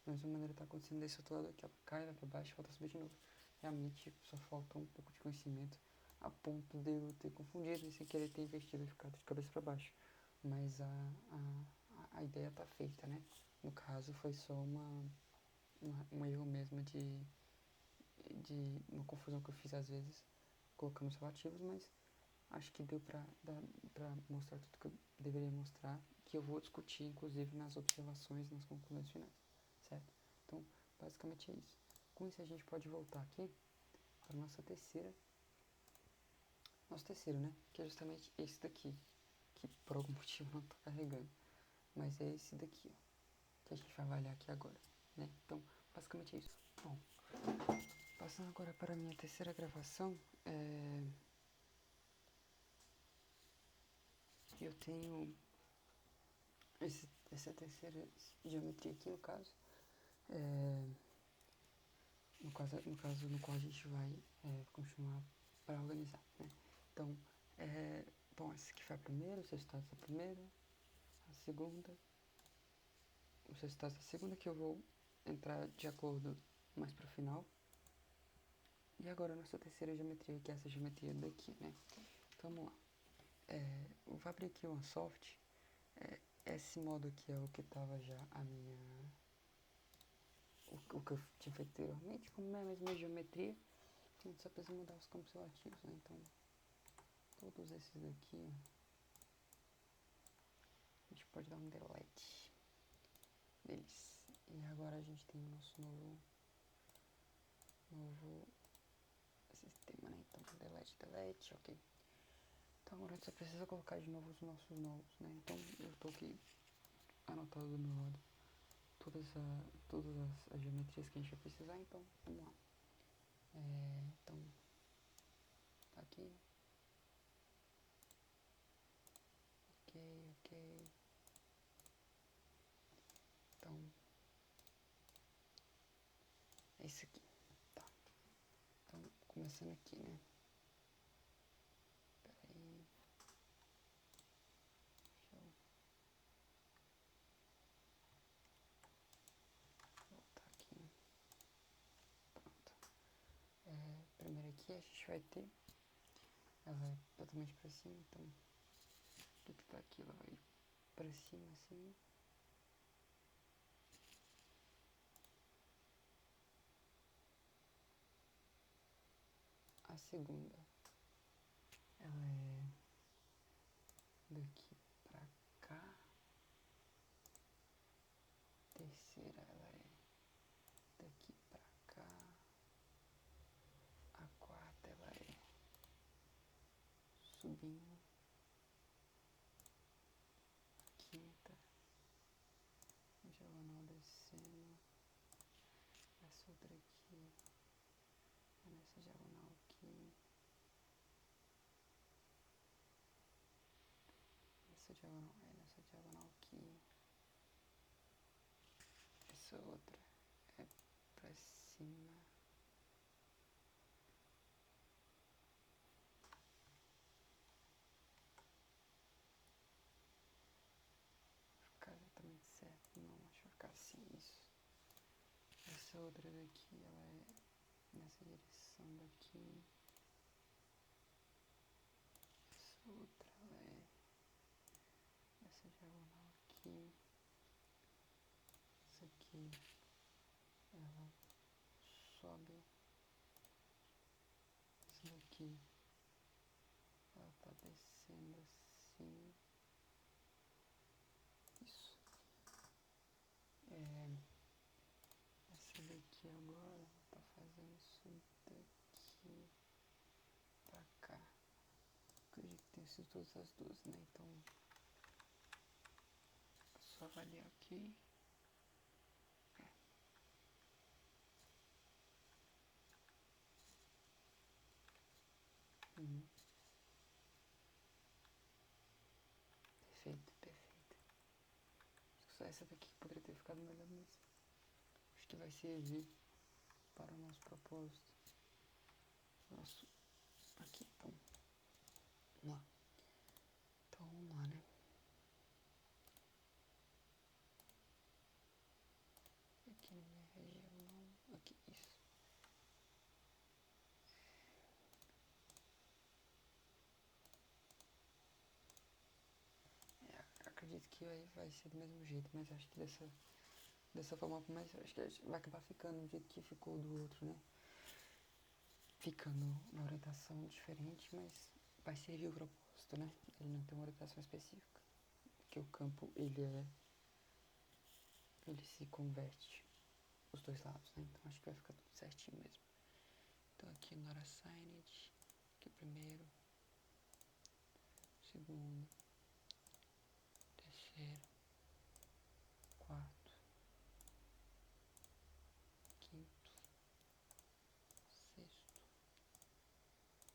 Da mesma maneira está acontecendo desse outro lado aqui, ela cai, vai para baixo e volta a subir de novo. Realmente só faltou um pouco de conhecimento a ponto de eu ter confundido e sem querer ter investido e ficado de cabeça para baixo. Mas a ideia tá feita, né? No caso foi só um erro mesmo de uma confusão que eu fiz às vezes colocando os relativos, mas acho que deu pra mostrar tudo que eu deveria mostrar, que eu vou discutir inclusive nas observações, nas conclusões finais, certo? Então, basicamente é isso. Com isso a gente pode voltar aqui para nosso terceiro, né? Que é justamente esse daqui, que por algum motivo não tá carregando, mas é esse daqui, ó, que a gente vai avaliar aqui agora, né? Então, basicamente é isso. Bom, passando agora para a minha terceira gravação, eu tenho essa terceira geometria aqui, no caso, no qual a gente vai continuar para organizar, né? Então, bom, essa aqui foi a primeira, os resultados da primeira, a segunda, os resultados da segunda que eu vou entrar de acordo mais pro final. E agora a nossa terceira geometria, que é essa geometria daqui, né? Então, vamos lá. Eu vou abrir aqui o OneSoft. Esse modo aqui é o que tava já a minha... O que eu tinha feito anteriormente, como é a mesma geometria, a gente só precisa mudar os campos relativos, né? Então, todos esses daqui, a gente pode dar um delete deles. E agora a gente tem o nosso novo sistema, né? Então, delete, ok. Então agora a gente só precisa colocar de novo os nossos novos, né? Então eu tô aqui anotado do meu lado todas as geometrias que a gente vai precisar, então vamos lá. Então, tá aqui. Ok. Então, é isso aqui. Tá. Então, começando aqui, né? Pera aí. Deixa eu voltar aqui. Pronto. Primeiro aqui a gente vai ter... Ela vai totalmente pra cima, então... Tudo que tá aqui, ela vai pra cima, assim... A segunda, ela é daqui pra cá. Terceira, ela é daqui pra cá. A quarta, ela é subindo. A quinta, diagonal descendo. Essa outra aqui é nessa diagonal aqui. Essa diagonal é nessa diagonal aqui. Essa outra é pra cima. Vai ficar exatamente certo. Não, acho que vai ficar assim, isso. Essa outra daqui, ela é nessa direção daqui. Essa outra, ela é nessa diagonal aqui. Essa aqui, ela sobe. Essa daqui, ela tá descendo assim. Isso. Essa daqui agora, ela tá fazendo isso daqui pra cá. Acredito que tenha sido todas as duas, né? Então, é só avaliar aqui. Perfeito. Acho que só essa daqui poderia ter ficado melhor mesmo. Acho que vai servir para o nosso propósito. Nosso... Aqui, então. Vamos lá. Então, vamos lá, né? Aqui na minha região, não. Aqui, isso. Acredito que vai ser do mesmo jeito, mas acho que dessa forma, mas acho que vai acabar ficando do jeito que ficou do outro, né? Ficando uma orientação diferente, mas vai servir o propósito, né? Ele não tem uma orientação específica. Porque o campo, ele se converte os dois lados, né? Então acho que vai ficar tudo certinho mesmo. Então aqui no assigned, aqui primeiro, segundo, terceiro, quarto, quinto, sexto,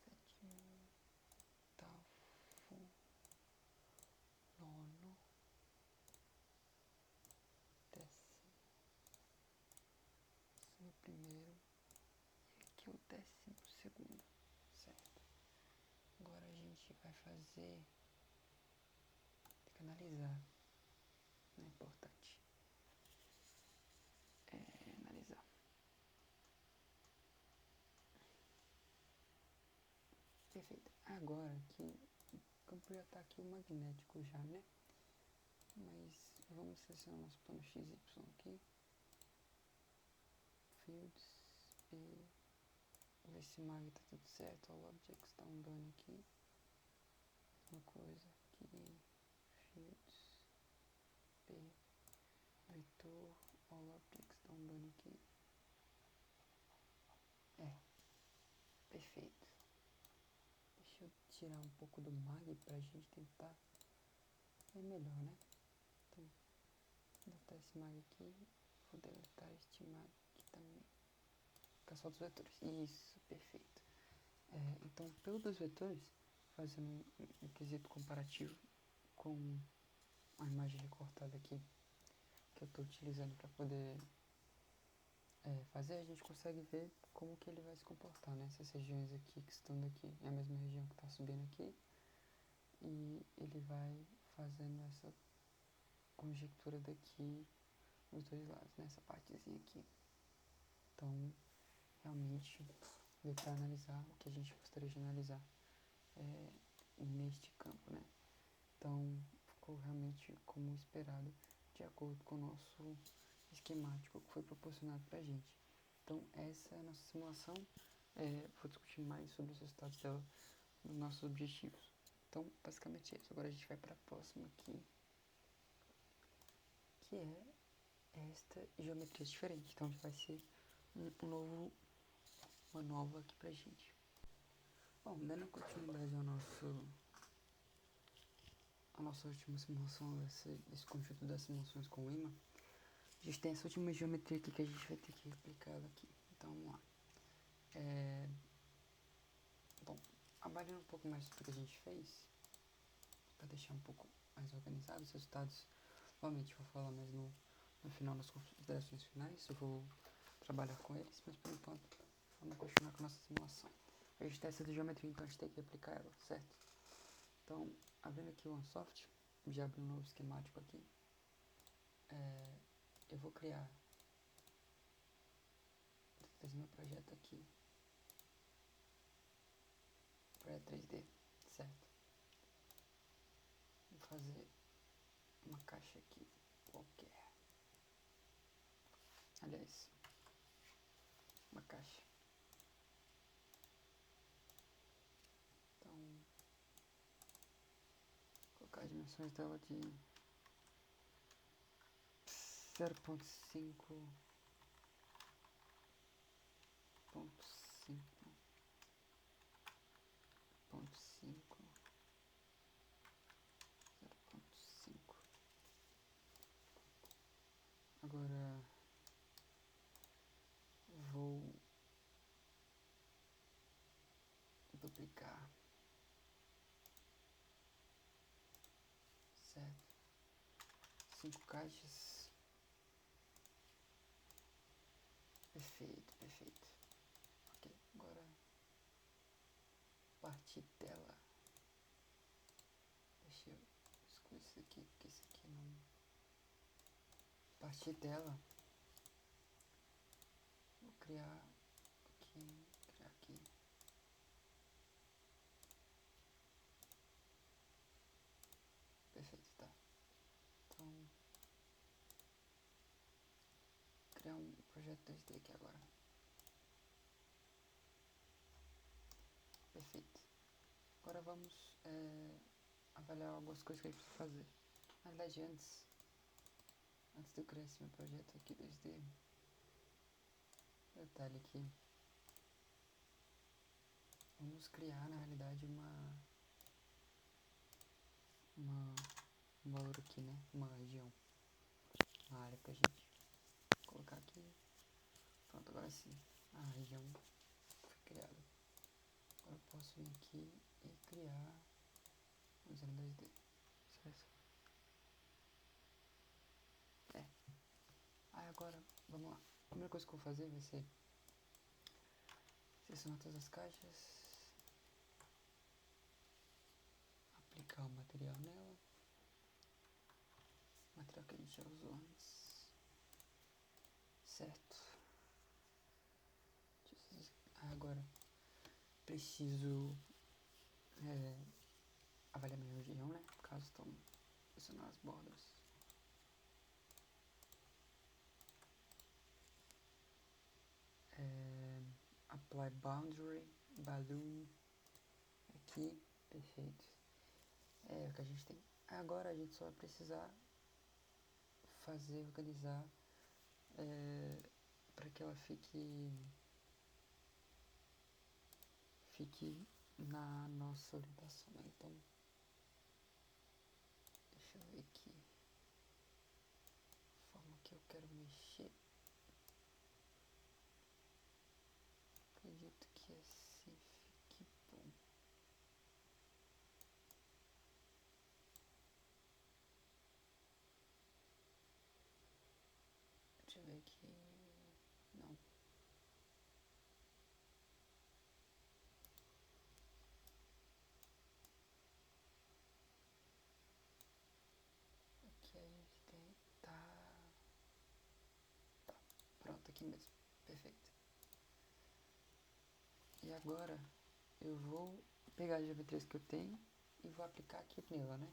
sétimo, oitavo, nono, décimo primeiro, décimo segundo, certo? Agora a gente vai fazer, tem que analisar, não é importante, analisar. Perfeito. Agora que o campo já está aqui o magnético já, né? Mas vamos selecionar nosso plano XY aqui. Fields, P, ver se mag tá tudo certo, all objects tá andando aqui. Uma coisa aqui, Fields, P, vetor, all objects tá andando aqui. Perfeito. Deixa eu tirar um pouco do mag pra gente tentar ver melhor, né? Então, vou deletar esse mag aqui, vou deletar este mag aqui também. Fica só dos vetores. Isso, perfeito. Então, pelo dos vetores, fazendo um quesito comparativo com a imagem recortada aqui que eu estou utilizando para poder fazer, a gente consegue ver como que ele vai se comportar, né? Essas regiões aqui que estão daqui é a mesma região que está subindo aqui, e ele vai fazendo essa conjectura daqui dos dois lados, nessa partezinha aqui. Então, realmente, deu para analisar o que a gente gostaria de analisar neste campo, né? Então, ficou realmente como esperado, de acordo com o nosso esquemático que foi proporcionado para a gente. Então, essa é a nossa simulação. Vou discutir mais sobre os resultados dela nos nossos objetivos. Então, basicamente é isso. Agora a gente vai para a próxima aqui, que é esta geometria diferente. Então, vai ser uma nova aqui pra gente. Bom, dando continuidade a nossa última simulação, esse conjunto das simulações com o imã, a gente tem essa última geometria aqui que a gente vai ter que replicar ela aqui. Então, vamos lá. Bom, avaliando um pouco mais do que a gente fez, para deixar um pouco mais organizado os resultados, provavelmente vou falar mais no final das considerações finais, eu vou trabalhar com eles, mas por enquanto vamos continuar com a nossa simulação. A gente tem essa geometria, então a gente tem que replicar ela, certo? Então, abrindo aqui o OneSoft, já abri um novo esquemático aqui. Eu vou criar, vou fazer meu projeto aqui, projeto 3D, certo? Vou fazer uma caixa aqui qualquer, aliás, uma caixa. Então, vou colocar as dimensões dela de 0.5 0.5. Agora vou duplicar, certo? 5 caixas. Perfeito, perfeito. Ok, agora partir dela. Deixa eu excluir isso aqui, porque isso aqui não. Partir dela, vou criar aqui. Perfeito, tá. Então, criar um projeto 2D aqui agora. Perfeito. Agora vamos avaliar algumas coisas que a gente precisa fazer. Na verdade, antes de eu criar esse meu projeto aqui 2D, detalhe aqui, vamos criar na realidade um valor aqui, né? Uma região, uma área pra gente colocar aqui. Pronto, agora sim, a região foi criada. Agora eu posso vir aqui e criar um 2D, certo? Aí agora, vamos lá. A primeira coisa que eu vou fazer vai ser Selecionar todas as caixas. Aplicar o material nela. O material que a gente já usou antes. Certo. Agora preciso avaliar minha região, né? No caso, estão selecionar as bordas. Apply boundary, balloon. Aqui, perfeito. É o que a gente tem. Agora a gente só vai precisar organizar para que ela fique na nossa orientação, né? Então, deixa eu ver aqui a forma que eu quero mexer. Acredito que assim fique bom. Deixa eu ver aqui. Não. Aqui a gente tem. Tá. Pronto, aqui mesmo. Perfeito. E agora eu vou pegar as geometrias que eu tenho e vou aplicar aqui nela, né?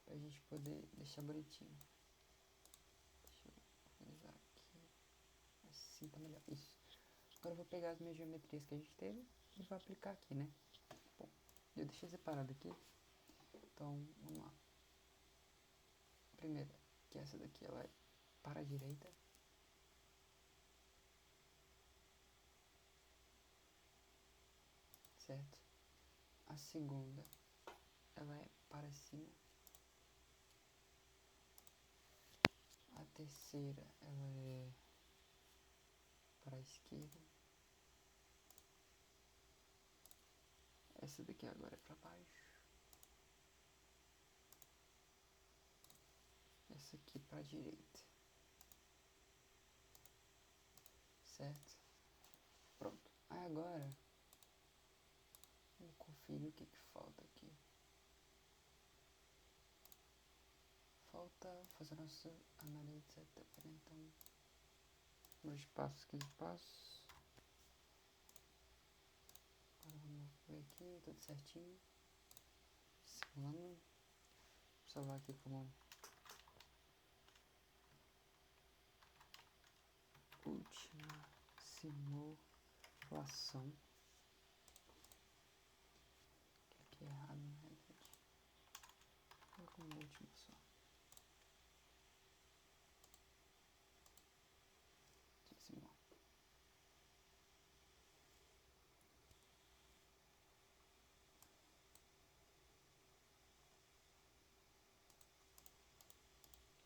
Pra gente poder deixar bonitinho. Deixa eu organizar aqui. Assim tá melhor. Isso. Agora eu vou pegar as minhas geometrias que a gente teve e vou aplicar aqui, né? Bom, eu deixei separado aqui. Então, vamos lá. Primeira, que essa daqui ela é para a direita. Certo? A segunda, ela é para cima. A terceira, ela é para a esquerda. Essa daqui agora é para baixo. Essa aqui para a direita. Certo? Pronto. Aí agora, vamos conferir o que falta aqui. Falta fazer nossa análise de setup, né? Então, número de passos, 15 passos. Agora vamos ver aqui, tudo certinho. Simulando. Vou salvar aqui como última simulação. Aqui é errado, na realidade. Vou como última só. Simular.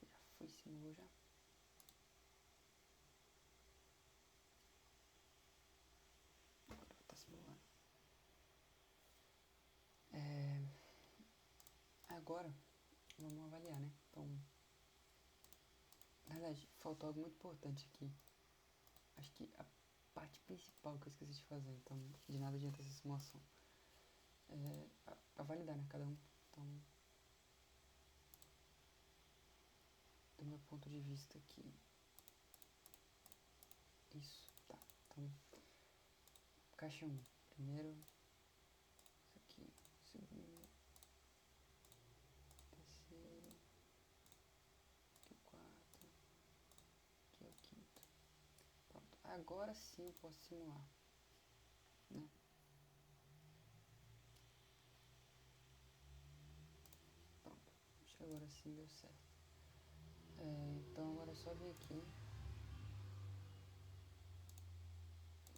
Já foi, simulou já. Agora vou estar simulando. Agora, vamos avaliar, né? Então, na verdade, faltou algo muito importante aqui. Acho que a parte principal que eu esqueci de fazer, então de nada adianta essa simulação. Pra validar, né, cada um. Então, do meu ponto de vista aqui. Isso, tá. Então, caixa 1. Primeiro, isso aqui. Segundo, terceiro, aqui o quarto, aqui é o quinto. Pronto. Agora sim eu posso simular, né? Pronto. Acho que agora sim deu certo. Então agora é só vir aqui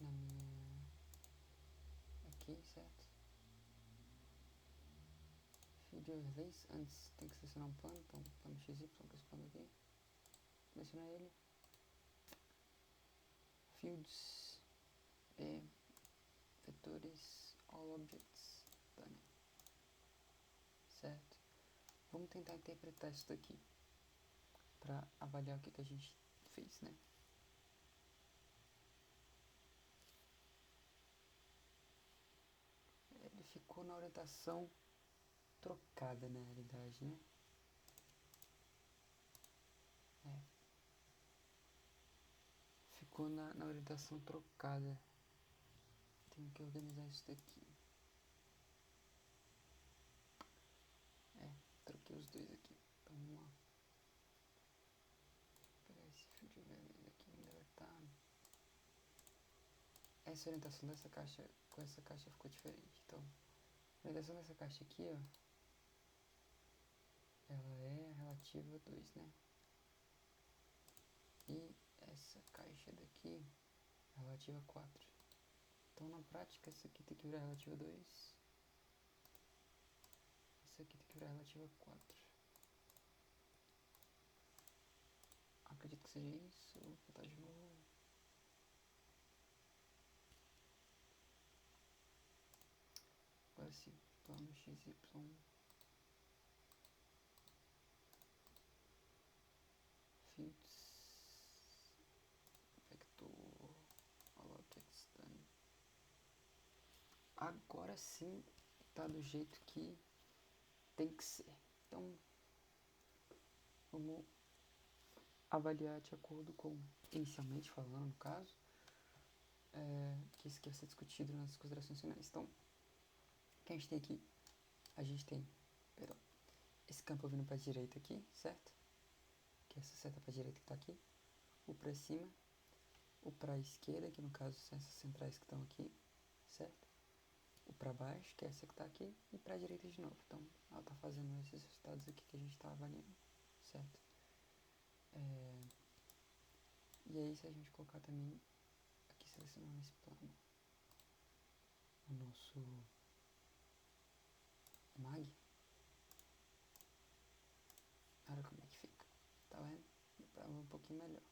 na minha... aqui, certo? Video Release, antes tem que selecionar um plano, então plano XY, que é esse plano aqui. Selecionar ele. Fields, vetores, all objects, done. Certo? Vamos tentar interpretar isso daqui para avaliar o que a gente fez, né? ficou na orientação trocada, na realidade, né? Ficou na orientação trocada. Tenho que organizar isso daqui. Troquei os dois aqui. Então vamos lá. Vou pegar esse fio de vermelho aqui e deletar. Essa orientação dessa caixa com essa caixa ficou diferente. Então, a orientação dessa caixa aqui, ó, ela é relativa a 2, né? E essa caixa daqui é relativa a 4. Então, na prática, essa aqui tem que virar relativa a 2. Essa aqui tem que virar relativa a 4. Acredito que seja isso. Vou botar de novo. Agora sim, plano XY. Fields. Vector. Alloc extend. Agora sim tá do jeito que tem que ser. Então, vamos avaliar de acordo com, inicialmente falando no caso, que isso aqui vai ser discutido nas considerações finais. Então, o que a gente tem aqui? A gente tem, esse campo vindo para a direita aqui, certo? Que é essa seta para a direita que está aqui. O para cima. O para a esquerda, que no caso são essas centrais que estão aqui, certo? O para baixo, que é essa que está aqui. E para a direita de novo. Então, ela está fazendo esses resultados aqui que a gente está avaliando, certo? E aí, se a gente colocar também, aqui selecionando esse plano, o nosso mag, olha como é que fica, tá vendo? Para ver um pouquinho melhor.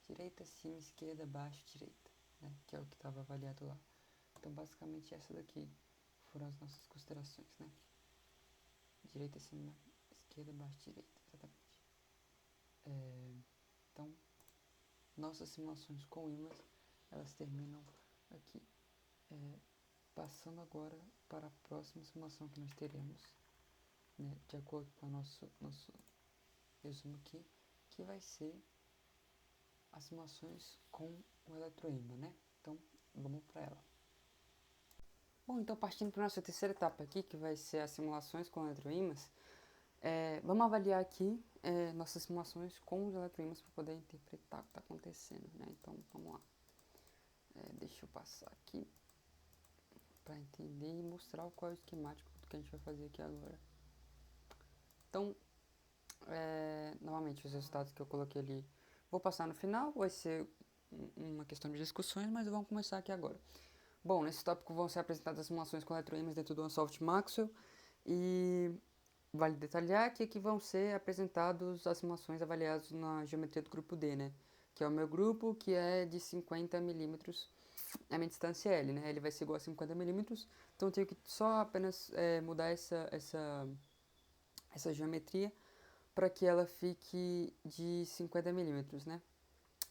Direita, cima, esquerda, baixo, direita, né? Que é o que estava avaliado lá. Então, basicamente, essa daqui foram as nossas considerações, né? Direita, cima, esquerda, baixo, direita, exatamente. Então, nossas simulações com ímãs, elas terminam aqui. Passando agora para a próxima simulação que nós teremos, né, de acordo com o nosso resumo aqui, que vai ser as simulações com o eletroímã, né? Então, vamos para ela. Bom, então partindo para a nossa terceira etapa aqui, que vai ser as simulações com eletroímãs, vamos avaliar aqui nossas simulações com os eletroímãs para poder interpretar o que está acontecendo, né? Então, vamos lá. Deixa eu passar aqui para entender e mostrar qual é o esquemático do que a gente vai fazer aqui agora. Então, novamente, os resultados que eu coloquei ali, vou passar no final, vai ser uma questão de discussões, mas vamos começar aqui agora. Bom, nesse tópico vão ser apresentadas as simulações com eletroímãs dentro do Unsolved Maxwell, e vale detalhar que aqui vão ser apresentadas as simulações avaliadas na geometria do grupo D, né? Que é o meu grupo, que é de 50 milímetros, a minha distância L, né? Ele vai ser igual a 50 milímetros, então eu tenho que só apenas mudar essa geometria para que ela fique de 50 milímetros, né?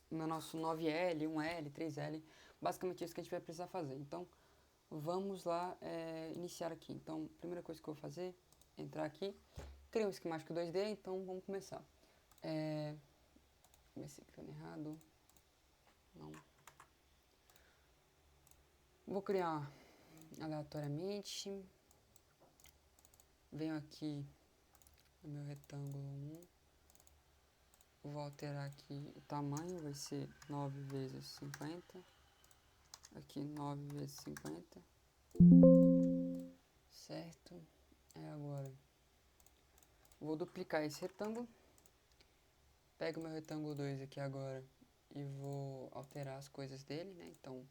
No nosso 9L, 1L, 3L, basicamente isso que a gente vai precisar fazer. Então, vamos lá iniciar aqui. Então, a primeira coisa que eu vou fazer é entrar aqui, criar um esquemático 2D, então vamos começar. Comecei clicando errado. Não. Vou criar aleatoriamente. Venho aqui no meu retângulo 1. Vou alterar aqui o tamanho, vai ser 9 vezes 50. Aqui 9 vezes 50. Certo? Agora vou duplicar esse retângulo. Pego meu retângulo 2 aqui agora e vou alterar as coisas dele, né? Então,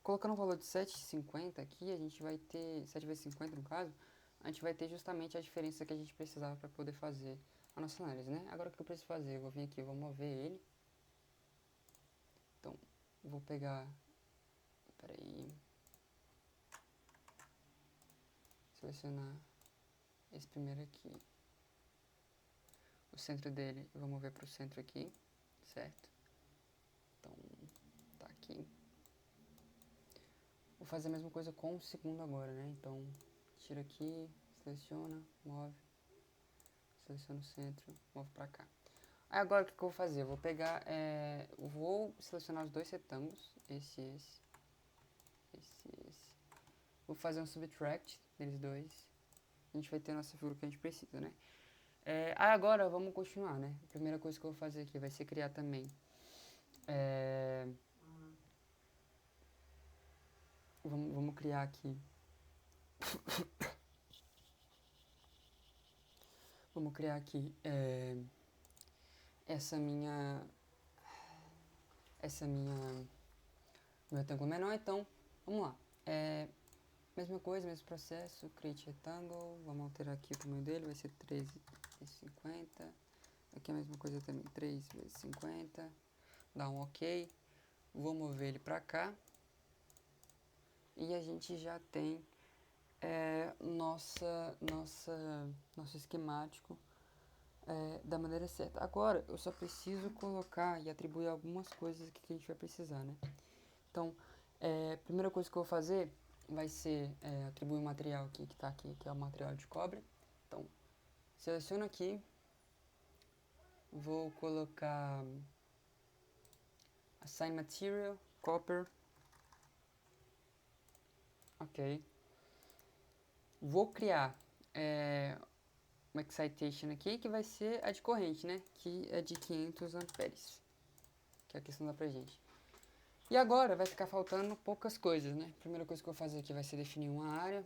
colocando o valor de 7,50 aqui, a gente vai ter, 7 vezes 50 no caso, a gente vai ter justamente a diferença que a gente precisava para poder fazer a nossa análise, né? Agora o que eu preciso fazer? Eu vou vir aqui, vou mover ele. Então, vou pegar, selecionar esse primeiro aqui. O centro dele, eu vou mover para o centro aqui, certo? Então, tá aqui. O fazer a mesma coisa com o segundo agora, né? Então, tira aqui, seleciona, move, seleciona o centro, move pra cá. Aí agora o que eu vou fazer? Eu vou pegar, vou selecionar os dois retângulos, esse. Vou fazer um subtract deles dois. A gente vai ter a nossa figura que a gente precisa, né? Aí agora vamos continuar, né? A primeira coisa que eu vou fazer aqui vai ser criar também. Vamos criar aqui. Vamos criar aqui meu retângulo menor, então vamos lá. Mesma coisa, mesmo processo, create retângulo, vamos alterar aqui o tamanho dele, vai ser 13 vezes 50. Aqui é a mesma coisa também, 3 vezes 50. Dá um ok. Vou mover ele pra cá. E a gente já tem nosso esquemático da maneira certa. Agora, eu só preciso colocar e atribuir algumas coisas aqui que a gente vai precisar, né? Então, a primeira coisa que eu vou fazer vai ser atribuir o material aqui que está aqui, que é o material de cobre. Então, seleciono aqui, vou colocar Assign Material, Copper. Ok. Vou criar uma excitation aqui, que vai ser a de corrente, né? Que é de 500 amperes, que é a questão da pra gente. E agora vai ficar faltando poucas coisas, né? A primeira coisa que eu vou fazer aqui vai ser definir uma área,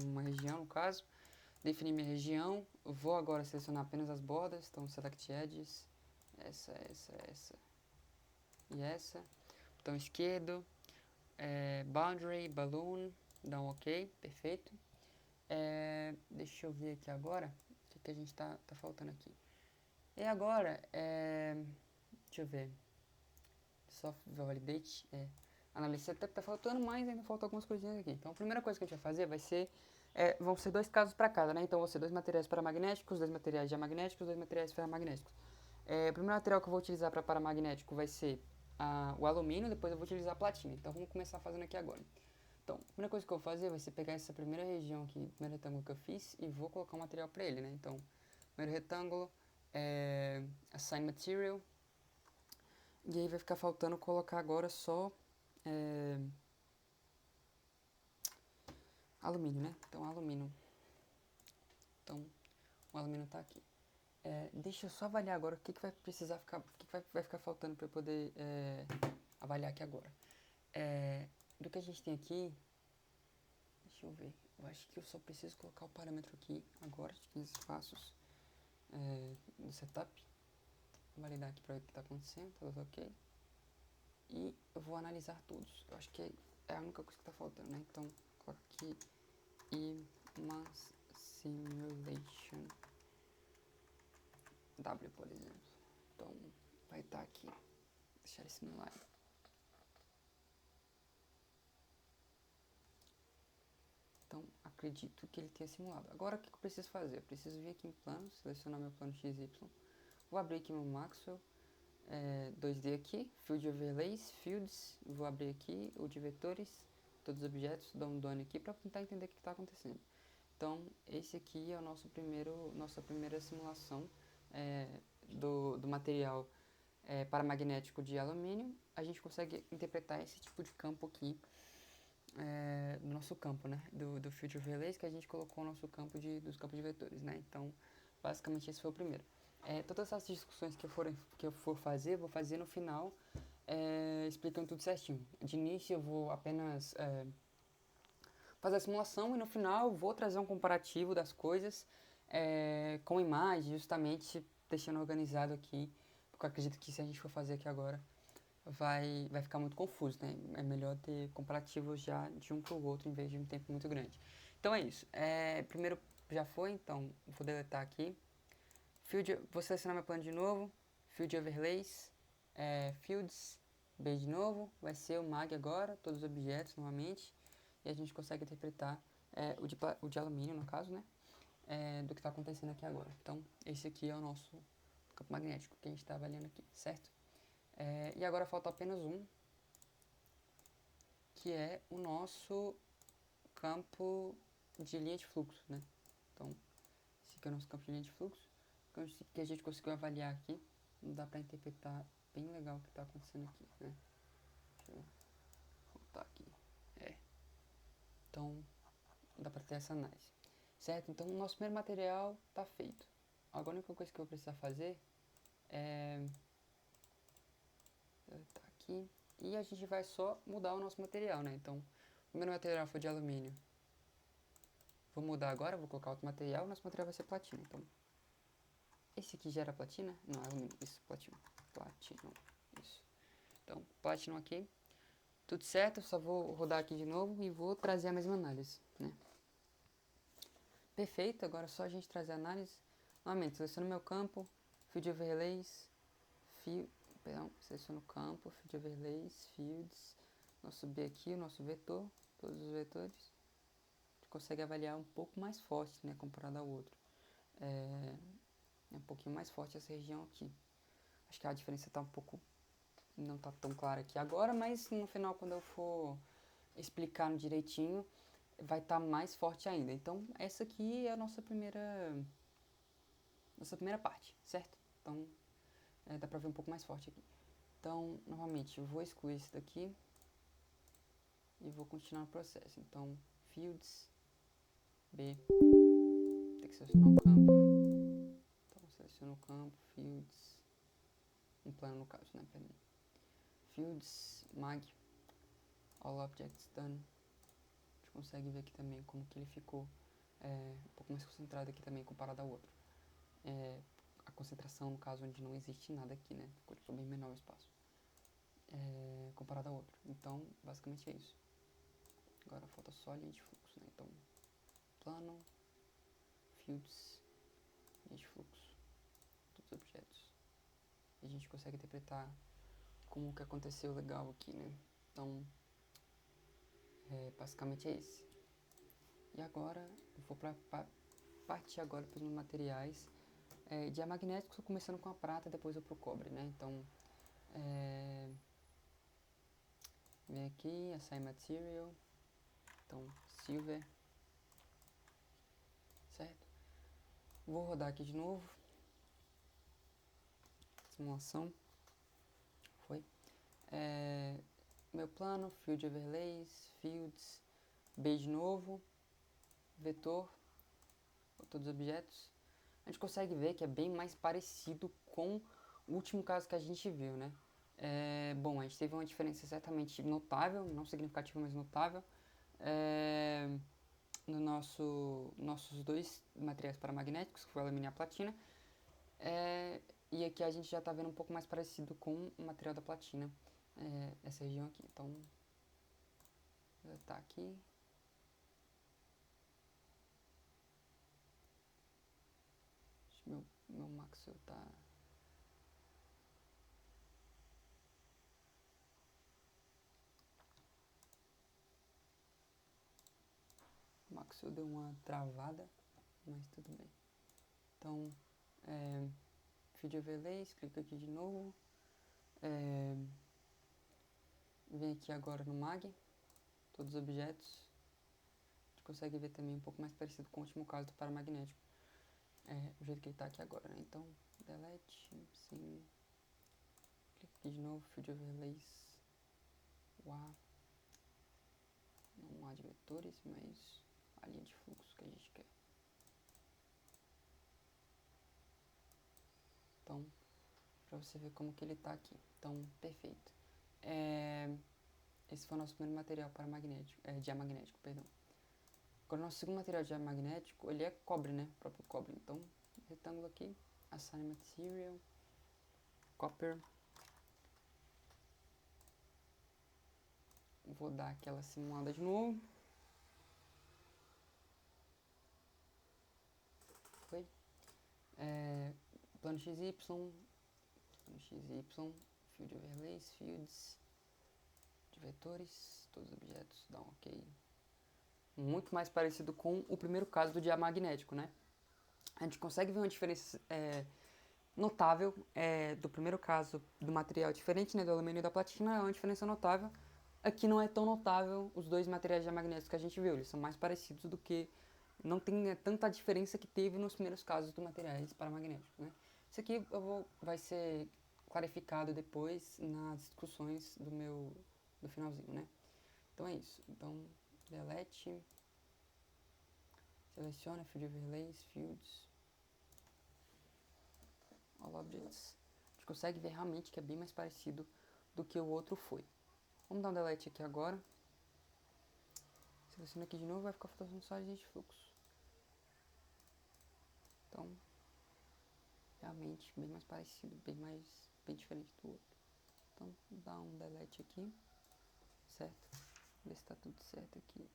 uma região no caso. Definir minha região. Eu vou agora selecionar apenas as bordas, então Select Edges, essa e essa. Botão esquerdo, Boundary, Balloon, dá um OK, perfeito. Deixa eu ver aqui agora o que a gente tá faltando aqui. E agora, deixa eu ver. Soft Validate, Analysis Setup tá faltando, mas ainda faltam algumas coisinhas aqui. Então a primeira coisa que a gente vai fazer vai ser, vão ser dois casos para cada, né? Então vão ser dois materiais paramagnéticos, dois materiais diamagnéticos, dois materiais ferramagnéticos. O primeiro material que eu vou utilizar para paramagnético vai ser o alumínio, depois eu vou utilizar a platina. Então vamos começar fazendo aqui agora. Então, a primeira coisa que eu vou fazer vai ser pegar essa primeira região aqui, o primeiro retângulo que eu fiz, e vou colocar um material para ele, né? Então, primeiro retângulo, Assign Material, e aí vai ficar faltando colocar agora só alumínio, né? Então, alumínio. Então, o alumínio tá aqui. Deixa eu só avaliar agora o que vai precisar ficar, o que vai ficar faltando para eu poder avaliar aqui agora. Do que a gente tem aqui, deixa eu ver. Eu acho que eu só preciso colocar o parâmetro aqui agora, de 15 passos do setup. Vou validar aqui para ver o que está acontecendo, tá tudo ok. E eu vou analisar todos. Eu acho que é a única coisa que está faltando, né? Então, coloca aqui Imass Simulation W, por exemplo. Então, vai estar aqui. Deixar ele simulado. Então, acredito que ele tenha simulado. Agora, o que eu preciso fazer? Eu preciso vir aqui em planos, selecionar meu plano XY. Vou abrir aqui meu Maxwell 2D aqui, Field Overlays, Fields. Vou abrir aqui o de vetores, todos os objetos, dou um done aqui para tentar entender o que está acontecendo. Então, esse aqui é o nossa primeira simulação do material paramagnético de alumínio. A gente consegue interpretar esse tipo de campo aqui do nosso campo, né? Do Field Overlays, que a gente colocou o nosso campo dos campos de vetores, né? Então, basicamente esse foi o primeiro. Todas essas discussões que eu for fazer, vou fazer no final, explicando tudo certinho. De início eu vou apenas fazer a simulação e no final eu vou trazer um comparativo das coisas com imagem, justamente deixando organizado aqui, porque eu acredito que se a gente for fazer aqui agora, vai ficar muito confuso, né? É melhor ter comparativos já de um para o outro em vez de um tempo muito grande. Então é isso. Primeiro já foi, então vou deletar aqui. Vou selecionar meu plano de novo. Field Overlays, Fields, B de novo. Vai ser o MAG agora, todos os objetos novamente. E a gente consegue interpretar o de alumínio, no caso, né? Do que está acontecendo aqui agora. Então, esse aqui é o nosso campo magnético que a gente está avaliando aqui, certo? E agora falta apenas um, que é o nosso campo de linha de fluxo, né? Então, esse aqui é o nosso campo de linha de fluxo, que a gente conseguiu avaliar aqui. Não dá para interpretar bem legal o que está acontecendo aqui, né? Deixa eu voltar aqui. Então, dá para ter essa análise. Certo? Então, o nosso primeiro material está feito. Agora, a única coisa que eu vou precisar fazer é... Tá aqui. E a gente vai só mudar o nosso material, né? Então, o primeiro material foi de alumínio. Vou mudar agora, vou colocar outro material. O nosso material vai ser platina. Então, esse aqui já era platina? Não, é alumínio. Isso, platina. Platinum. Isso. Então, platinum aqui. Tudo certo, eu só vou rodar aqui de novo e vou trazer a mesma análise, né? Perfeito, agora é só a gente trazer a análise. Novamente, seleciono meu campo, Field Overlays, seleciono o campo, Field Overlays, Fields. Nosso B aqui, o nosso vetor, todos os vetores. A gente consegue avaliar um pouco mais forte, né, comparado ao outro. É um pouquinho mais forte essa região aqui. Acho que a diferença está um pouco, não está tão clara aqui agora, mas no final, quando eu for explicar direitinho, vai estar mais forte ainda. Então, essa aqui é a nossa primeira parte, certo? Então, dá pra ver um pouco mais forte aqui. Então, novamente, eu vou excluir esse daqui e vou continuar o processo. Então, fields, B, tem que selecionar o campo. Então, seleciono o campo, fields, um plano no caso, né? Perdão. Fields, mag, all objects done. A gente consegue ver aqui também como que ele ficou um pouco mais concentrado aqui também comparado ao outro. A concentração, no caso, onde não existe nada aqui, né? Ficou tipo, bem menor o espaço. Comparado ao outro. Então, basicamente é isso. Agora falta só a linha de fluxo, né? Então, plano, fields, linha de fluxo, todos os objetos. E a gente consegue interpretar como que aconteceu legal aqui, né? Então, basicamente é isso. E agora, eu vou partir agora para os materiais diamagnéticos, começando com a prata, depois eu pro cobre, né? Então, vem aqui, Assign Material, então, Silver, certo? Vou rodar aqui de novo, simulação, foi. Meu plano, Field Overlays, Fields, B de novo, vetor, todos os objetos. A gente consegue ver que é bem mais parecido com o último caso que a gente viu, né? Bom, a gente teve uma diferença certamente notável, não significativa, mas notável, no nossos dois materiais paramagnéticos, que foi a alumínio e a platina. E aqui a gente já está vendo um pouco mais parecido com o material da platina, essa região aqui. Então, tá aqui. Meu Maxwell tá... O Maxwell deu uma travada, mas tudo bem. Então, Field Overlays, clica aqui de novo. Vem aqui agora no mag, todos os objetos. A gente consegue ver também um pouco mais parecido com o último caso do paramagnético. O jeito que ele está aqui agora, né? Então, delete, sim. Clica aqui de novo, Field Overlays. Não há de vetores, mas a linha de fluxo que a gente quer. Então, para você ver como que ele está aqui. Então, perfeito. Esse foi o nosso primeiro material diamagnético, perdão. Agora, o nosso segundo material diamagnético, ele é cobre, né? O próprio cobre. Então, retângulo aqui, Assign Material, Copper. Vou dar aquela simulada de novo. Foi. Plano XY, Field Overlays, Fields, de vetores, todos os objetos, dá um OK. Muito mais parecido com o primeiro caso do diamagnético, né? A gente consegue ver uma diferença notável do primeiro caso do material diferente, né, do alumínio e da platina, é uma diferença notável Aqui não é tão notável os dois materiais diamagnéticos que a gente viu, eles são mais parecidos do que... Não tem tanta diferença que teve nos primeiros casos dos materiais paramagnéticos, né? Isso aqui vai ser clarificado depois nas discussões do finalzinho, né? Então é isso. Então, delete, seleciona field overlays, fields, all objects. A gente consegue ver realmente que é bem mais parecido do que o outro foi. Vamos dar um delete aqui agora. Seleciona aqui de novo, vai ficar faltando só agente de fluxo. Então, realmente bem mais parecido, bem diferente do outro. Então, dá um delete aqui, certo? Ver se tá tudo certo aqui.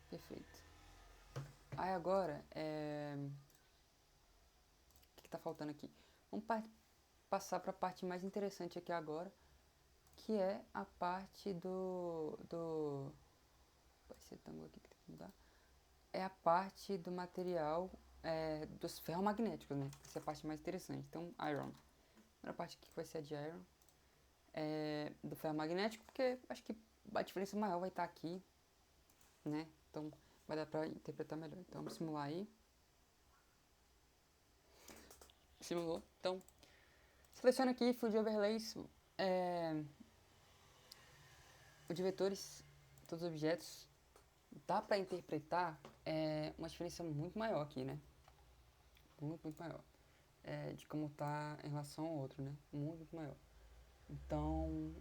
Perfeito. Aí agora, o que tá faltando aqui? Vamos passar para a parte mais interessante aqui agora, que é a parte vai ser tango aqui que tem que mudar. É a parte do material dos ferromagnéticos, né? Essa é a parte mais interessante. Então, iron. A primeira parte aqui vai ser a de iron. Do ferromagnético, porque acho que a diferença maior vai estar aqui, né? Então, vai dar para interpretar melhor. Então, vamos simular aí. Simulou. Então, seleciona aqui, field overlays, o de vetores, todos os objetos. Dá para interpretar uma diferença muito maior aqui, né? Muito maior. De como tá em relação ao outro, né? Muito maior. Então,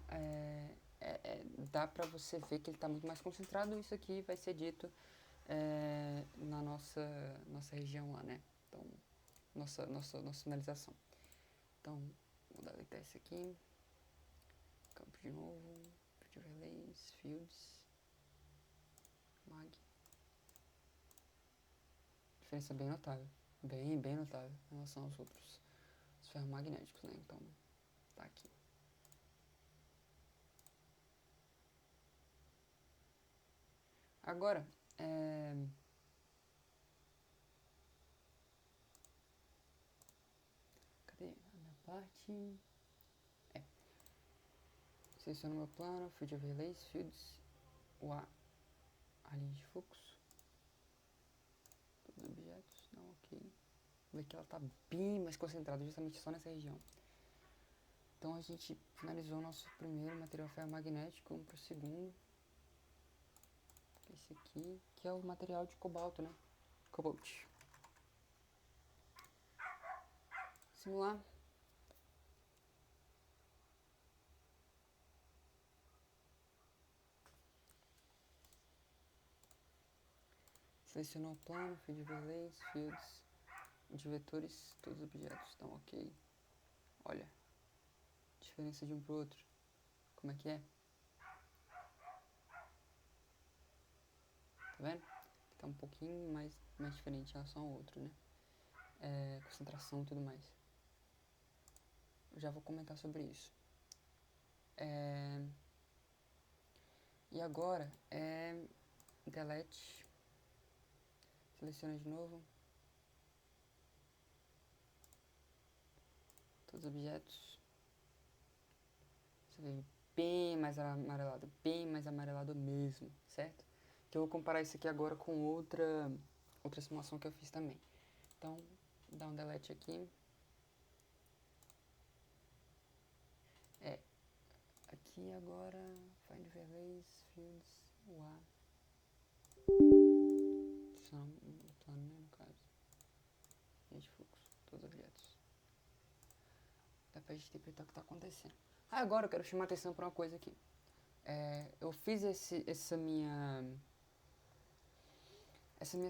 dá para você ver que ele está muito mais concentrado. Isso aqui vai ser dito na nossa região lá, né? Então, nossa finalização. Então, vou deletar esse aqui. Campo de novo. Field relays, fields. Mag. Diferença bem notável. Bem notável em relação aos outros. Os ferromagnéticos, né? Então, tá aqui. Agora, cadê a minha parte? Seleciono meu plano, field overlays, fields, a linha de fluxo. Todos os objetos, não, ok. Vê que ela está bem mais concentrada justamente só nessa região. Então a gente finalizou o nosso primeiro material ferromagnético, vamos para o segundo. Esse aqui, que é o material de cobalto, né? Cobalt. Simular. Selecionar o plano, field overlays, fields, de vetores, todos os objetos estão ok. Olha, diferença de um para o outro. Como é que é? Tá vendo? Tá um pouquinho mais diferente em relação ao outro, né? Concentração e tudo mais. Eu já vou comentar sobre isso. E agora, delete. Seleciona de novo. Todos os objetos. Você vê bem mais amarelado mesmo, certo? Que eu vou comparar isso aqui agora com outra simulação que eu fiz também. Então, dá um delete aqui. Aqui agora, find overlays, fields, são o plano, né, no caso. Gente, fluxo, todos os objetos. Dá pra gente interpretar o que tá acontecendo. Agora eu quero chamar a atenção para uma coisa aqui. Eu fiz essa minha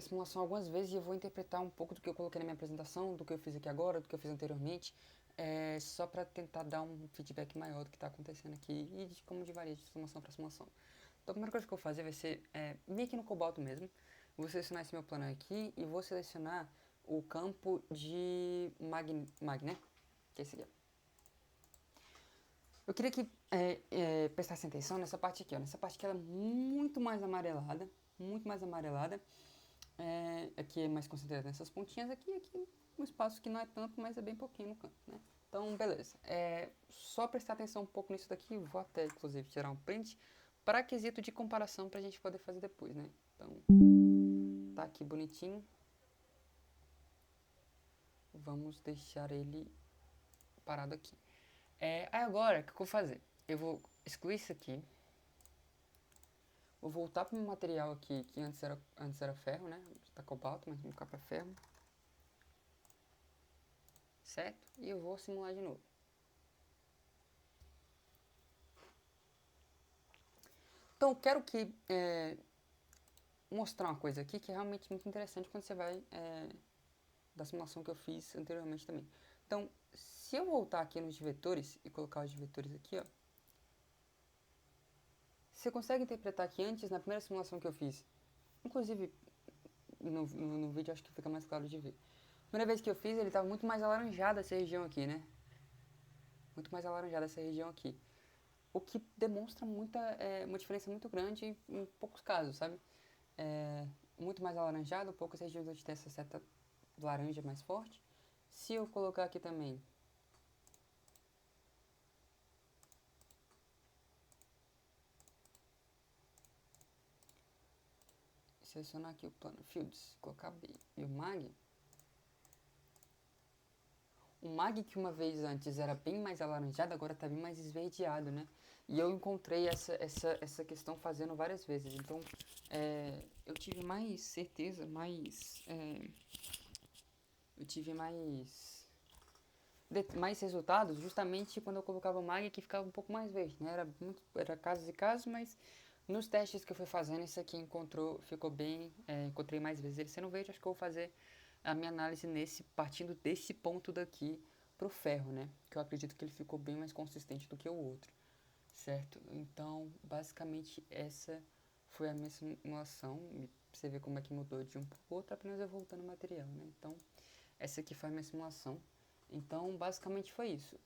simulação algumas vezes e eu vou interpretar um pouco do que eu coloquei na minha apresentação, do que eu fiz aqui agora, do que eu fiz anteriormente, só para tentar dar um feedback maior do que está acontecendo aqui e de como varia de simulação para simulação. Então a primeira coisa que eu vou fazer vai ser vir aqui no cobalto mesmo, vou selecionar esse meu plano aqui e vou selecionar o campo de mag, né? Que é esse aqui, ó. Eu queria que prestasse atenção nessa parte aqui, ó. Nessa parte aqui ela é muito mais amarelada, aqui é mais concentrada nessas pontinhas, aqui um espaço que não é tanto, mas é bem pouquinho no canto, né? Então, beleza. Só prestar atenção um pouco nisso daqui, vou até, inclusive, tirar um print, para quesito de comparação, para a gente poder fazer depois, né? Então, tá aqui bonitinho. Vamos deixar ele parado aqui. Aí agora, o que eu vou fazer? Eu vou excluir isso aqui. Vou voltar para o meu material aqui, que antes era ferro, né? Tá cobalto, mas vou colocar para ferro. Certo? E eu vou simular de novo. Então, quero mostrar uma coisa aqui que é realmente muito interessante quando você vai da simulação que eu fiz anteriormente também. Então, se eu voltar aqui nos vetores e colocar os vetores aqui, ó, você consegue interpretar que antes, na primeira simulação que eu fiz, inclusive no vídeo acho que fica mais claro de ver. A primeira vez que eu fiz, ele estava muito mais alaranjado essa região aqui, né? Muito mais alaranjada essa região aqui. O que demonstra uma diferença muito grande em poucos casos, sabe? Muito mais alaranjado, poucas regiões onde tem essa seta laranja mais forte. Se eu colocar aqui também selecionar aqui o plano Fields, colocar B e o mag que uma vez antes era bem mais alaranjado, agora está bem mais esverdeado, né? E eu encontrei essa questão fazendo várias vezes, então eu tive mais certeza, eu tive mais resultados justamente quando eu colocava o mag que ficava um pouco mais verde, né? Era casos e casos, mas nos testes que eu fui fazendo, esse aqui ficou bem, encontrei mais vezes ele sendo verde. Acho que eu vou fazer a minha análise partindo desse ponto daqui pro ferro, né? Que eu acredito que ele ficou bem mais consistente do que o outro, certo? Então, basicamente, essa foi a minha simulação. Você vê como é que mudou de um pro outro, apenas eu voltando o material, né? Então, essa aqui foi a minha simulação. Então, basicamente foi isso.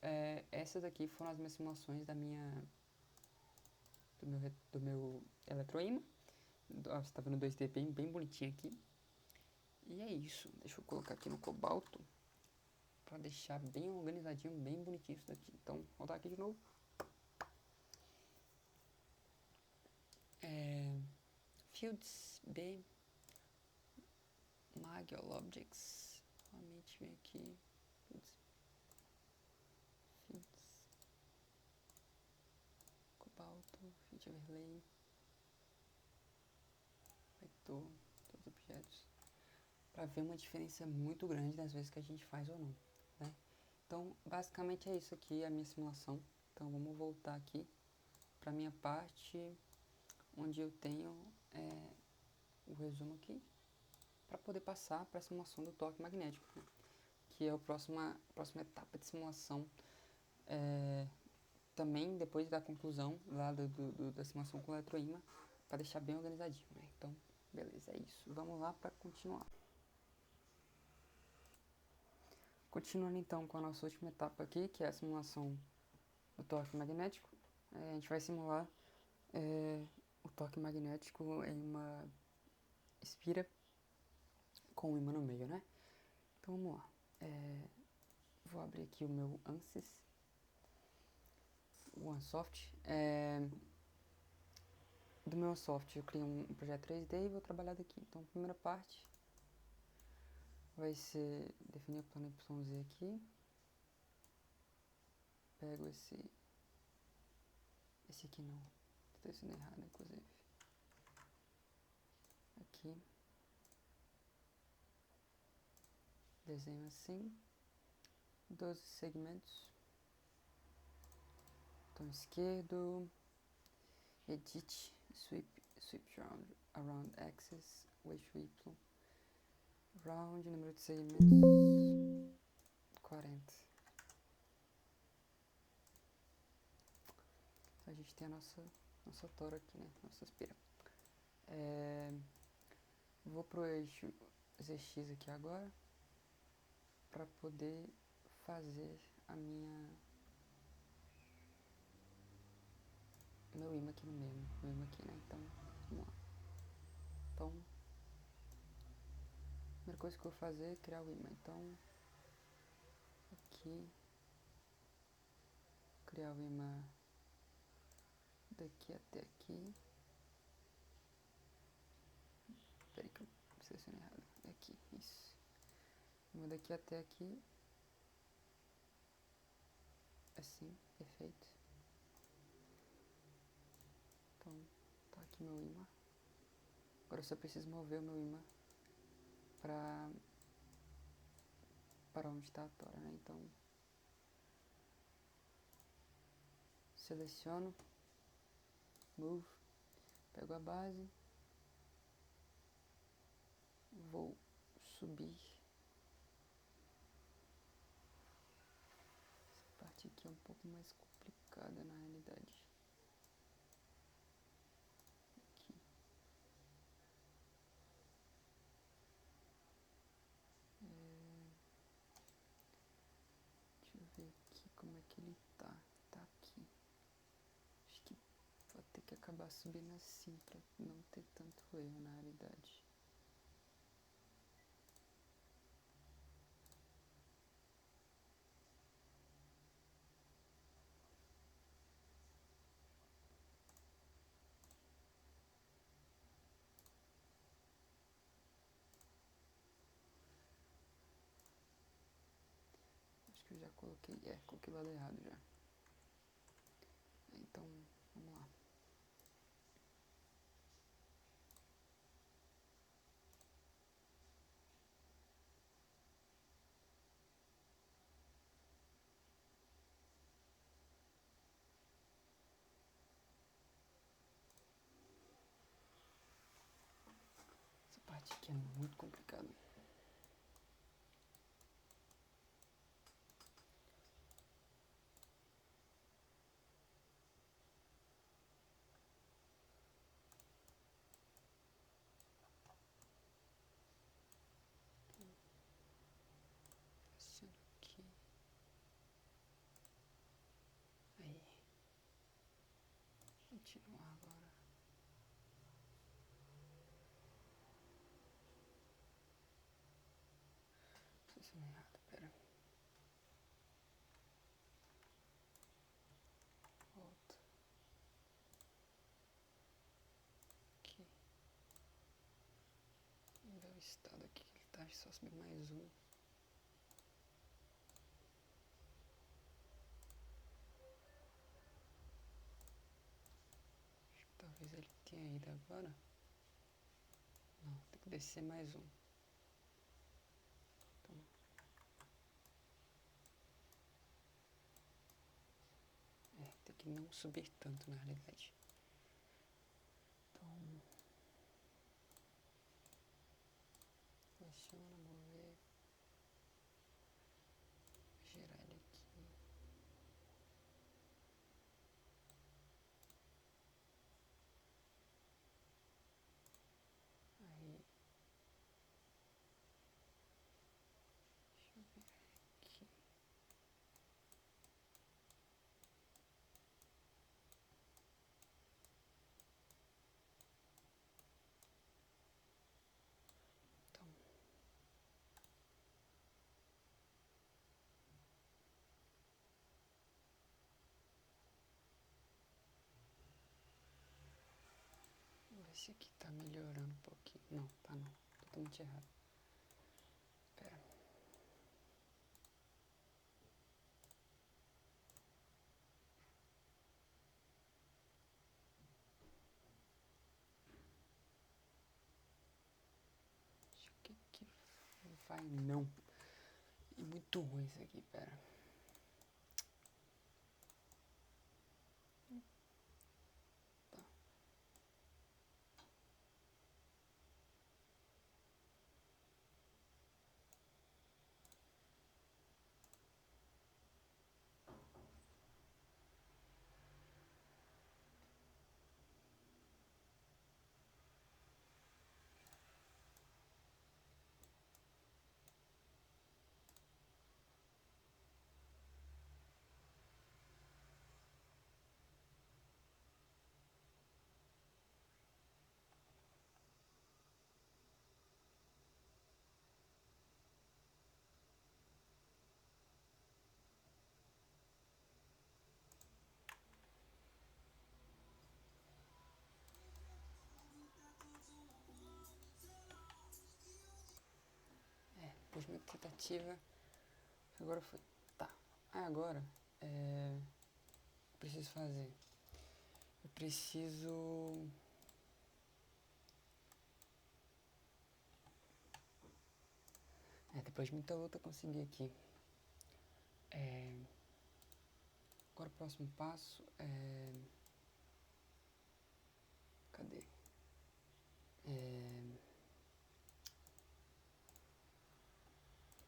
Essas aqui foram as minhas simulações do meu eletroímã. Você está vendo o 2D bem bonitinho aqui. E é isso. Deixa eu colocar aqui no cobalto para deixar bem organizadinho, bem bonitinho isso daqui. Então, vou rodar aqui de novo. Fields B Mag All Objects. Realmente vem aqui. Fields cobalto, Field Overlay, vector, todos os objetos, para ver uma diferença muito grande das vezes que a gente faz ou não, né? Então, basicamente é isso aqui, a minha simulação. Então, vamos voltar aqui para a minha parte, onde eu tenho o resumo aqui, para poder passar para a simulação do torque magnético, né? Que é a próxima etapa de simulação, também depois da conclusão lá da simulação com o eletroímã, para deixar bem organizadinho, né? Então, beleza, é isso. Vamos lá para continuar. Continuando então com a nossa última etapa aqui, que é a simulação do torque magnético. A gente vai simular o torque magnético em uma espira com um ímã no meio, né? Então vamos lá. Vou abrir aqui o meu ANSYS, o OneSoft. Do meu software eu criei um projeto 3D e vou trabalhar daqui. Então a primeira parte vai ser definir o plano YZ aqui. Pego esse aqui não, tô dizendo errado inclusive. Aqui. Desenho assim. 12 segmentos. Botão esquerdo. Edit. Sweep around axis. Eixo Y. Round, número de segmentos 40. Então a gente tem a nossa tora aqui, né? Nossa espira. Vou pro eixo ZX aqui agora, para poder fazer meu imã aqui no meio, meu imã aqui, né? Então, vamos lá. Então, a primeira coisa que eu vou fazer é criar o imã. Então, aqui, criar o imã daqui até aqui. Peraí que eu selecionei errado. É aqui, isso. Imã daqui até aqui. Assim, perfeito. Então, tá aqui meu imã. Agora eu só preciso mover o meu imã para onde está a tora, né? Então, seleciono, move, pego a base, vou subir. Essa parte aqui é um pouco mais complicada na realidade. Aqui. Deixa eu ver aqui como é que ele tá. Tá aqui. Acho que vou ter que acabar subindo assim pra não ter tanto erro na realidade. Acho que eu já coloquei. Coloquei o lado errado já. Então, vamos lá. Essa parte aqui é muito complicada. Passando aqui. Aí. Continuar agora. Posicionei errado, pera. Volta. Aqui. Vamos ver o estado aqui que ele tá. Só subir mais um. Acho que talvez ele tenha ido agora. Não, tem que descer mais um. Então, tem que não subir tanto na realidade. Então, seleciona, mover, girar ele aqui. Aí, deixa eu ver aqui. Então, vamos ver se aqui tá melhorando um pouquinho. Não, tá não. Totalmente errado. Espera. Acho que aqui vai não. E muito ruim isso aqui, pera. Tá. Depois de uma tentativa, agora foi. Tá. Agora, preciso fazer. Eu preciso. Depois de muita luta, consegui aqui. Agora o próximo passo é. Cadê?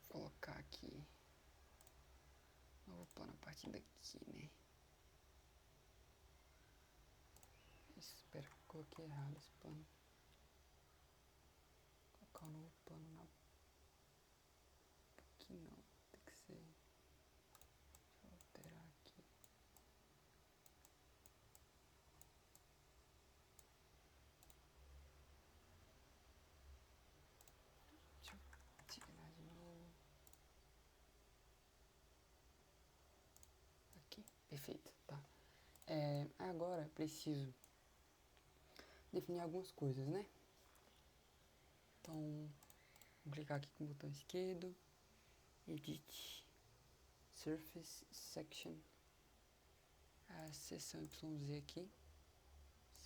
Vou colocar aqui. Novo plano a partir daqui, né? Espera, coloquei errado esse plano. Vou colocar o novo plano na. Aqui não, tem que ser. Deixa eu alterar aqui. Deixa eu tirar de novo. Aqui, perfeito, tá. Agora preciso definir algumas coisas, né? Então, vou clicar aqui com o botão esquerdo, Edit, Surface, Section, a seção YZ aqui,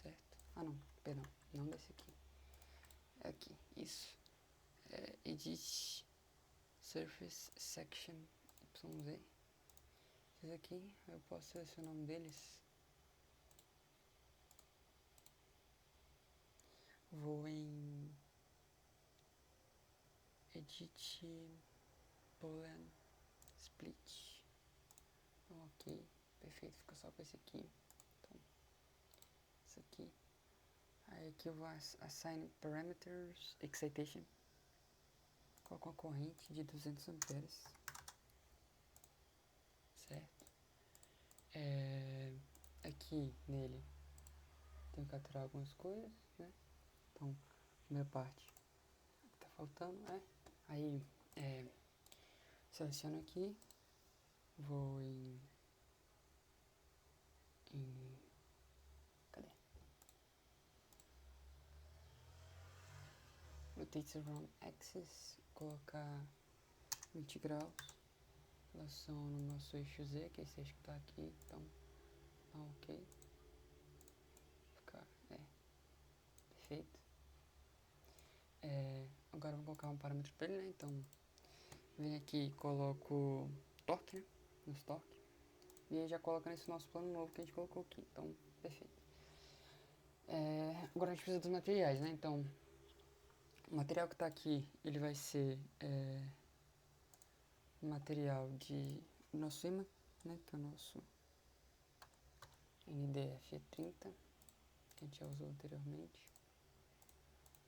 certo? Não, perdão, não desse aqui. Aqui, isso. Edit, Surface, Section, YZ. Esses aqui, eu posso selecionar um deles. Vou em Edit, Boolean, Split. Ok, perfeito, fica só com esse aqui. Então, isso aqui. Aí aqui eu vou assign parameters, excitation. Coloco uma corrente de 200 amperes. Certo? Aqui nele tenho que alterar algumas coisas, né? Então, primeira parte que tá faltando aí seleciono aqui, vou em cadê? Rotate around axis, colocar 20 graus, relação no nosso eixo Z, que é esse eixo que tá aqui, então tá ok. Ficar, perfeito. Agora eu vou colocar um parâmetro para ele, né? Então, venho aqui e coloco torque, né? Nos torque. E aí já coloca nesse nosso plano novo que a gente colocou aqui. Então, perfeito. Agora a gente precisa dos materiais, né? Então, o material que está aqui, ele vai ser material de nosso imã, né? Que é o nosso NDF30, que a gente já usou anteriormente.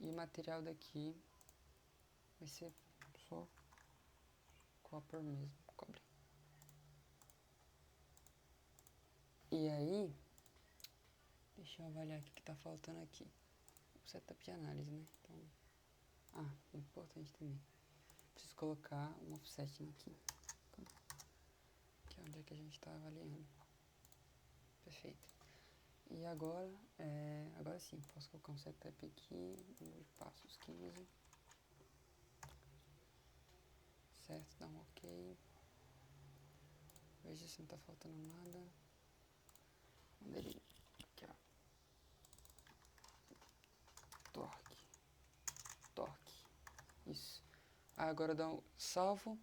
E o material daqui vai ser só copper mesmo, cobre. E aí, deixa eu avaliar o que tá faltando aqui. O setup de análise, né? Então, importante também. Preciso colocar um offset aqui. Que é onde é que a gente está avaliando. Perfeito. E agora, agora sim, posso colocar um setup aqui, número de passos 15. Certo, dá um ok. Veja se não tá faltando nada. Aqui, ó. Torque. Isso. Agora dá um salvo.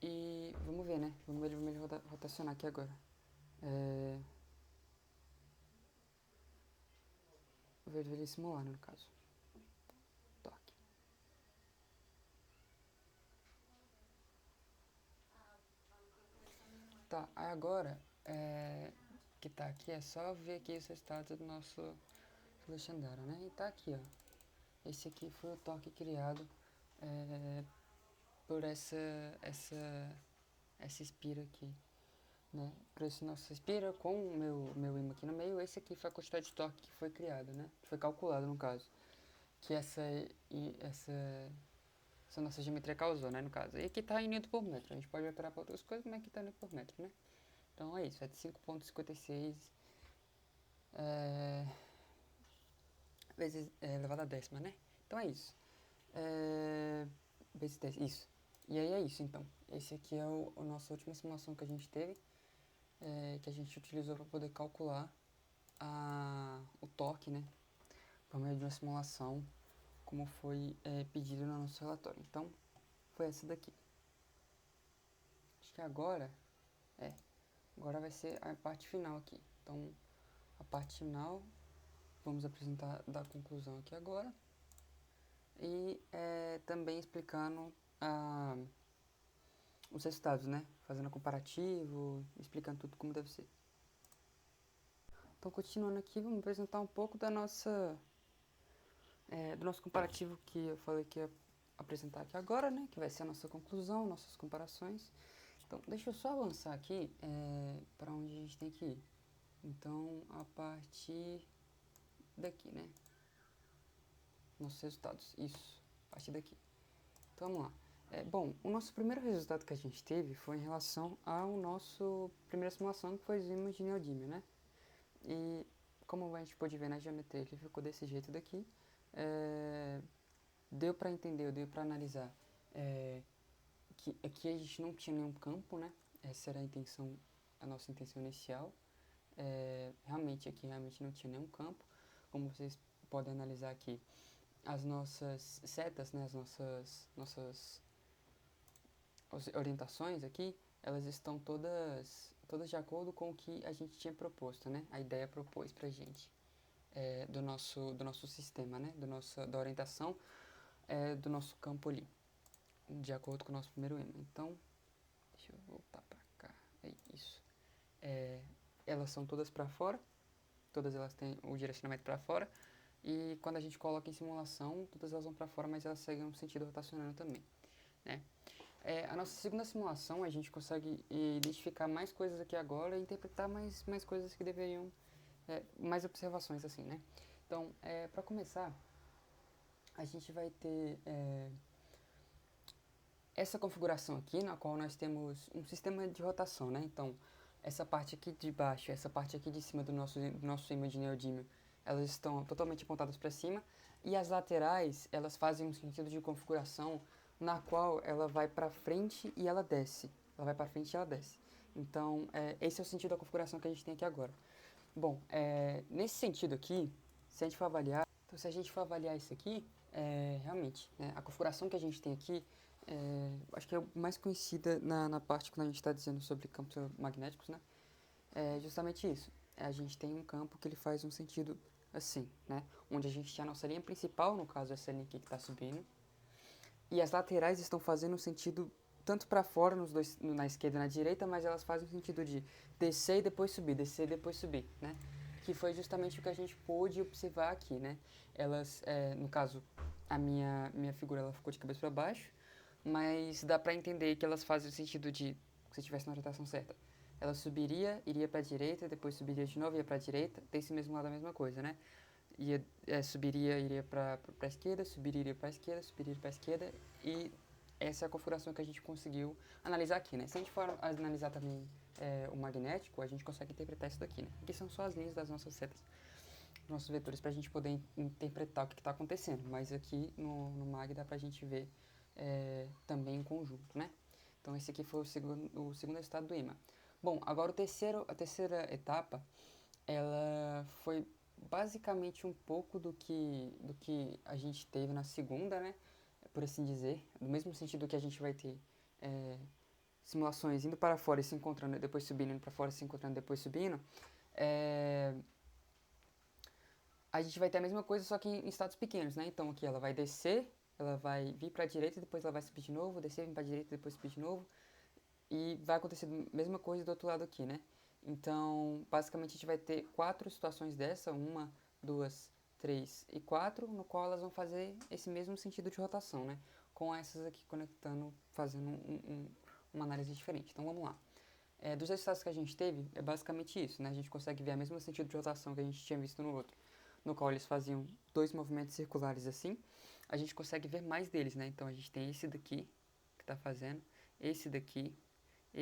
E vamos ver, né? Vamos ver ele rotacionar aqui agora. Vou ver ele simular, no caso. Torque. Tá, agora que tá aqui é só ver aqui os resultados do nosso legendário, né? E tá aqui, ó. Esse aqui foi o torque criado por essa espira aqui, né? Por esse nosso espira com o meu imã aqui no meio. Esse aqui foi a quantidade de torque que foi criado, né? Foi calculado, no caso. Que essa nossa geometria causou, né, no caso. E aqui tá em newton por metro. A gente pode alterar para outras coisas, mas aqui tá newton por metro, né? Então é isso, é de 5,56 vezes elevado a décima, né? Então é isso. Base test, isso. E aí é isso, então. Esse aqui é a nossa última simulação que a gente teve, que a gente utilizou para poder calcular o torque, né? Por meio de uma simulação, como foi pedido no nosso relatório. Então, foi essa daqui. Acho que agora vai ser a parte final aqui. Então, a parte final, vamos apresentar da conclusão aqui agora. E também explicando os resultados, né? Fazendo comparativo, explicando tudo como deve ser. Então, continuando aqui, vamos apresentar um pouco do nosso comparativo que eu falei que ia apresentar aqui agora, né? Que vai ser a nossa conclusão, nossas comparações. Então, deixa eu só avançar aqui para onde a gente tem que ir. Então, a partir daqui, né? Nossos resultados. Isso, a partir daqui. Então, vamos lá. Bom, o nosso primeiro resultado que a gente teve foi em relação ao nosso primeira simulação, que foi os ímãs de neodímio, né? E como a gente pôde ver na geometria, ele ficou desse jeito daqui. Deu para entender, deu para analisar que aqui a gente não tinha nenhum campo, né? Essa era a nossa intenção inicial. Realmente aqui não tinha nenhum campo. Como vocês podem analisar aqui, as nossas setas, né? As nossas orientações aqui, elas estão todas de acordo com o que a gente tinha proposto, né? A ideia propôs pra gente do nosso sistema, né? Da orientação do nosso campo ali, de acordo com o nosso primeiro ímã. Então, deixa eu voltar pra cá. É isso. Elas são todas para fora, todas elas têm o direcionamento para fora, e quando a gente coloca em simulação, todas elas vão para fora, mas elas seguem um sentido rotacionando também, né? A nossa segunda simulação, a gente consegue identificar mais coisas aqui agora e interpretar mais coisas que deveriam, mais observações assim, né? Então, para começar, a gente vai ter essa configuração aqui, na qual nós temos um sistema de rotação, né? Então, essa parte aqui de baixo, essa parte aqui de cima do nosso ímã de neodímio, elas estão totalmente apontadas para cima, e as laterais, elas fazem um sentido de configuração na qual ela vai para frente e ela desce. Ela vai para frente e ela desce. Então, esse é o sentido da configuração que a gente tem aqui agora. Bom, nesse sentido aqui, se a gente for avaliar, isso aqui, realmente, né, a configuração que a gente tem aqui, acho que é mais conhecida na parte quando a gente está dizendo sobre campos magnéticos, né? É justamente isso. A gente tem um campo que ele faz um sentido assim, né? Onde a gente tem a nossa linha principal, no caso essa linha aqui que está subindo, e as laterais estão fazendo um sentido tanto para fora na esquerda e na direita, mas elas fazem o sentido de descer e depois subir, descer e depois subir, né? Que foi justamente o que a gente pôde observar aqui, né? Elas, no caso, a minha figura ela ficou de cabeça para baixo, mas dá para entender que elas fazem o sentido de, se estivesse na orientação certa, ela subiria, iria para a direita, depois subiria de novo, ia para a direita, desse mesmo lado a mesma coisa, né? Subiria, iria para a esquerda, subiria, iria para a esquerda, subiria para a esquerda, e essa é a configuração que a gente conseguiu analisar aqui, né? Se a gente for analisar também o magnético, a gente consegue interpretar isso daqui, né? Aqui são só as linhas das nossas setas, nossos vetores, para a gente poder interpretar o que está acontecendo, mas aqui no mag dá para a gente ver também em conjunto, né? Então esse aqui foi o segundo estado do ímã. Bom, agora a terceira etapa, ela foi basicamente um pouco do que a gente teve na segunda, né? Por assim dizer, no mesmo sentido que a gente vai ter simulações indo para fora e se encontrando, depois subindo, indo para fora e se encontrando, depois subindo, a gente vai ter a mesma coisa, só que em estados pequenos, né? Então aqui ela vai descer, ela vai vir para a direita, depois ela vai subir de novo, descer, vir para a direita, depois subir de novo, e vai acontecer a mesma coisa do outro lado aqui, né? Então, basicamente, a gente vai ter 4 situações dessa, 1, 2, 3 e 4, no qual elas vão fazer esse mesmo sentido de rotação, né? Com essas aqui conectando, fazendo uma análise diferente. Então, vamos lá. Dos resultados que a gente teve, é basicamente isso, né? A gente consegue ver o mesmo sentido de rotação que a gente tinha visto no outro, no qual eles faziam 2 movimentos circulares assim. A gente consegue ver mais deles, né? Então, a gente tem esse daqui, que está fazendo, esse daqui e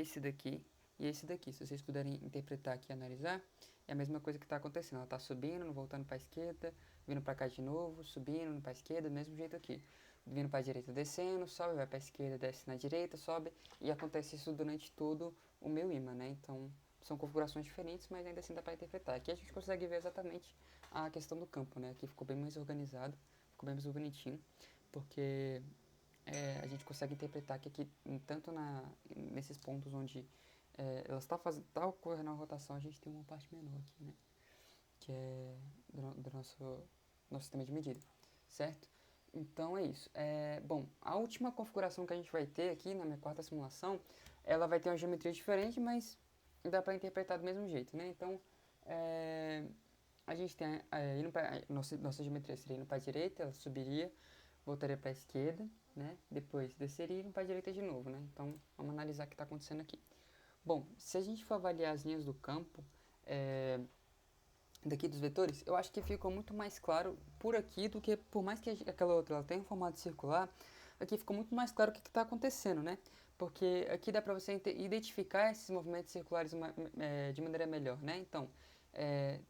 esse daqui. Se vocês puderem interpretar aqui e analisar, é a mesma coisa que está acontecendo. Ela está subindo, voltando para a esquerda, vindo para cá de novo, subindo para a esquerda, do mesmo jeito aqui. vindo para a direita descendo, sobe, vai para a esquerda, desce na direita, sobe, e acontece isso durante todo o meu ímã, né? Então, são configurações diferentes, mas ainda assim dá para interpretar. Aqui a gente consegue ver exatamente a questão do campo, né? Aqui ficou bem mais organizado, ficou bem mais bonitinho, porque a gente consegue interpretar que aqui, tanto nesses pontos onde ela está ocorrendo a rotação, a gente tem uma parte menor aqui, né? Que é do nosso sistema de medida, certo? Então é isso. Bom, a última configuração que a gente vai ter aqui na minha quarta simulação, ela vai ter uma geometria diferente, mas dá para interpretar do mesmo jeito, né? Então, a gente tem nossa geometria seria indo para a direita, ela subiria, voltaria para a esquerda, né? Depois desceria e indo para a direita de novo, né? Então, vamos analisar o que está acontecendo aqui. Bom, se a gente for avaliar as linhas do campo, daqui dos vetores, eu acho que ficou muito mais claro por aqui do que por mais que aquela outra ela tenha um formato circular, aqui ficou muito mais claro o que está acontecendo, né? Porque aqui dá para você identificar esses movimentos circulares de maneira melhor, né? Então,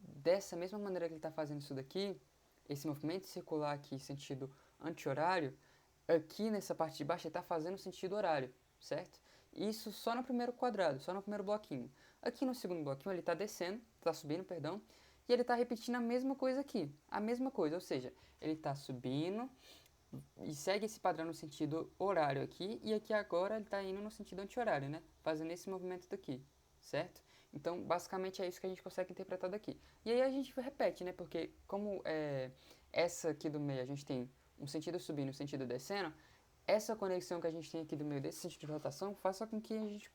dessa mesma maneira que ele está fazendo isso daqui, esse movimento circular aqui sentido anti-horário, aqui nessa parte de baixo ele está fazendo sentido horário, certo? Isso só no primeiro quadrado, só no primeiro bloquinho. Aqui no segundo bloquinho ele está descendo, está subindo, perdão, e ele está repetindo a mesma coisa aqui, a mesma coisa, ou seja, ele está subindo e segue esse padrão no sentido horário aqui, e aqui agora ele está indo no sentido anti-horário, né? Fazendo esse movimento daqui, certo? Então, basicamente é isso que a gente consegue interpretar daqui. E aí a gente repete, né? Porque como essa aqui do meio a gente tem um sentido subindo e um sentido descendo, essa conexão que a gente tem aqui do meio desse sentido de rotação faça com que a gente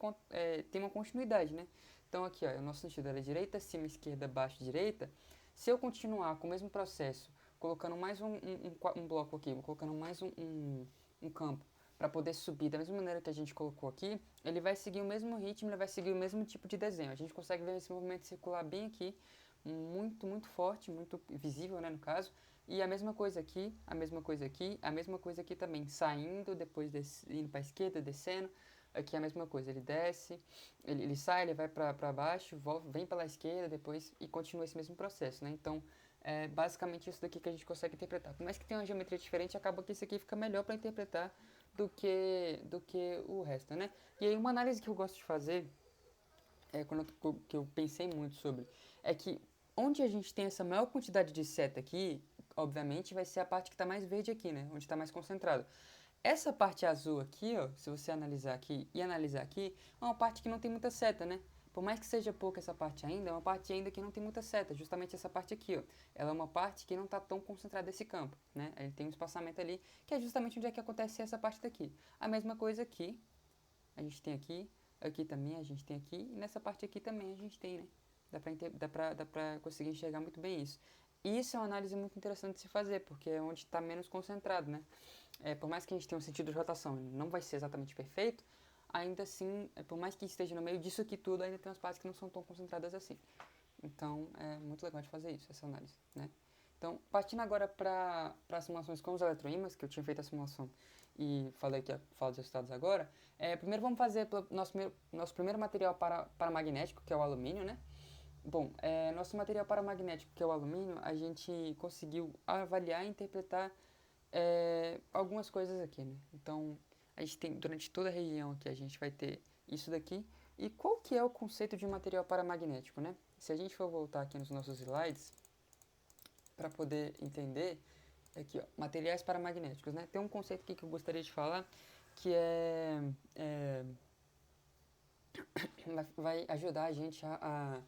tenha uma continuidade, né? Então aqui, ó, o nosso sentido era direita, cima, esquerda, baixo, direita. Se eu continuar com o mesmo processo, colocando mais um bloco aqui, colocando mais um campo para poder subir da mesma maneira que a gente colocou aqui, ele vai seguir o mesmo ritmo, ele vai seguir o mesmo tipo de desenho. A gente consegue ver esse movimento circular bem aqui, muito, muito forte, muito visível, né, no caso. E a mesma coisa aqui, a mesma coisa aqui, a mesma coisa aqui também, saindo, depois indo para a esquerda, descendo. Aqui é a mesma coisa, ele desce, ele sai, ele vai para baixo, vem pela esquerda, depois e continua esse mesmo processo, né? Então, é basicamente isso daqui que a gente consegue interpretar. Por mais que tenha uma geometria diferente, acaba que isso aqui fica melhor para interpretar do que o resto, né? E aí uma análise que eu gosto de fazer, que eu pensei muito sobre, é que onde a gente tem essa maior quantidade de seta aqui, obviamente vai ser a parte que está mais verde aqui, né? Onde está mais concentrado. Essa parte azul aqui, ó, se você analisar aqui e analisar aqui, é uma parte que não tem muita seta, né? Por mais que seja pouca essa parte ainda, é uma parte ainda que não tem muita seta, justamente essa parte aqui, ó. Ela é uma parte que não está tão concentrada esse campo, né? Ele tem um espaçamento ali, que é justamente onde é que acontece essa parte daqui. A mesma coisa aqui, a gente tem aqui, aqui também a gente tem aqui, e nessa parte aqui também a gente tem, né? Dá pra conseguir enxergar muito bem isso. E isso é uma análise muito interessante de se fazer, porque é onde está menos concentrado, né? Por mais que a gente tenha um sentido de rotação, não vai ser exatamente perfeito, ainda assim, por mais que esteja no meio disso aqui tudo, ainda tem umas partes que não são tão concentradas assim. Então, é muito legal de fazer isso, essa análise, né? Então, partindo agora para as simulações com os eletroímãs, que eu tinha feito a simulação e falei que ia falar dos resultados agora, primeiro vamos fazer nosso primeiro material paramagnético, que é o alumínio, né? Bom, nosso material paramagnético, que é o alumínio, a gente conseguiu avaliar e interpretar algumas coisas aqui, né? Então, a gente tem, durante toda a região aqui, a gente vai ter isso daqui. E qual que é o conceito de material paramagnético, né? Se a gente for voltar aqui nos nossos slides, para poder entender, aqui, ó, materiais paramagnéticos, né? Tem um conceito aqui que eu gostaria de falar, que vai ajudar a gente a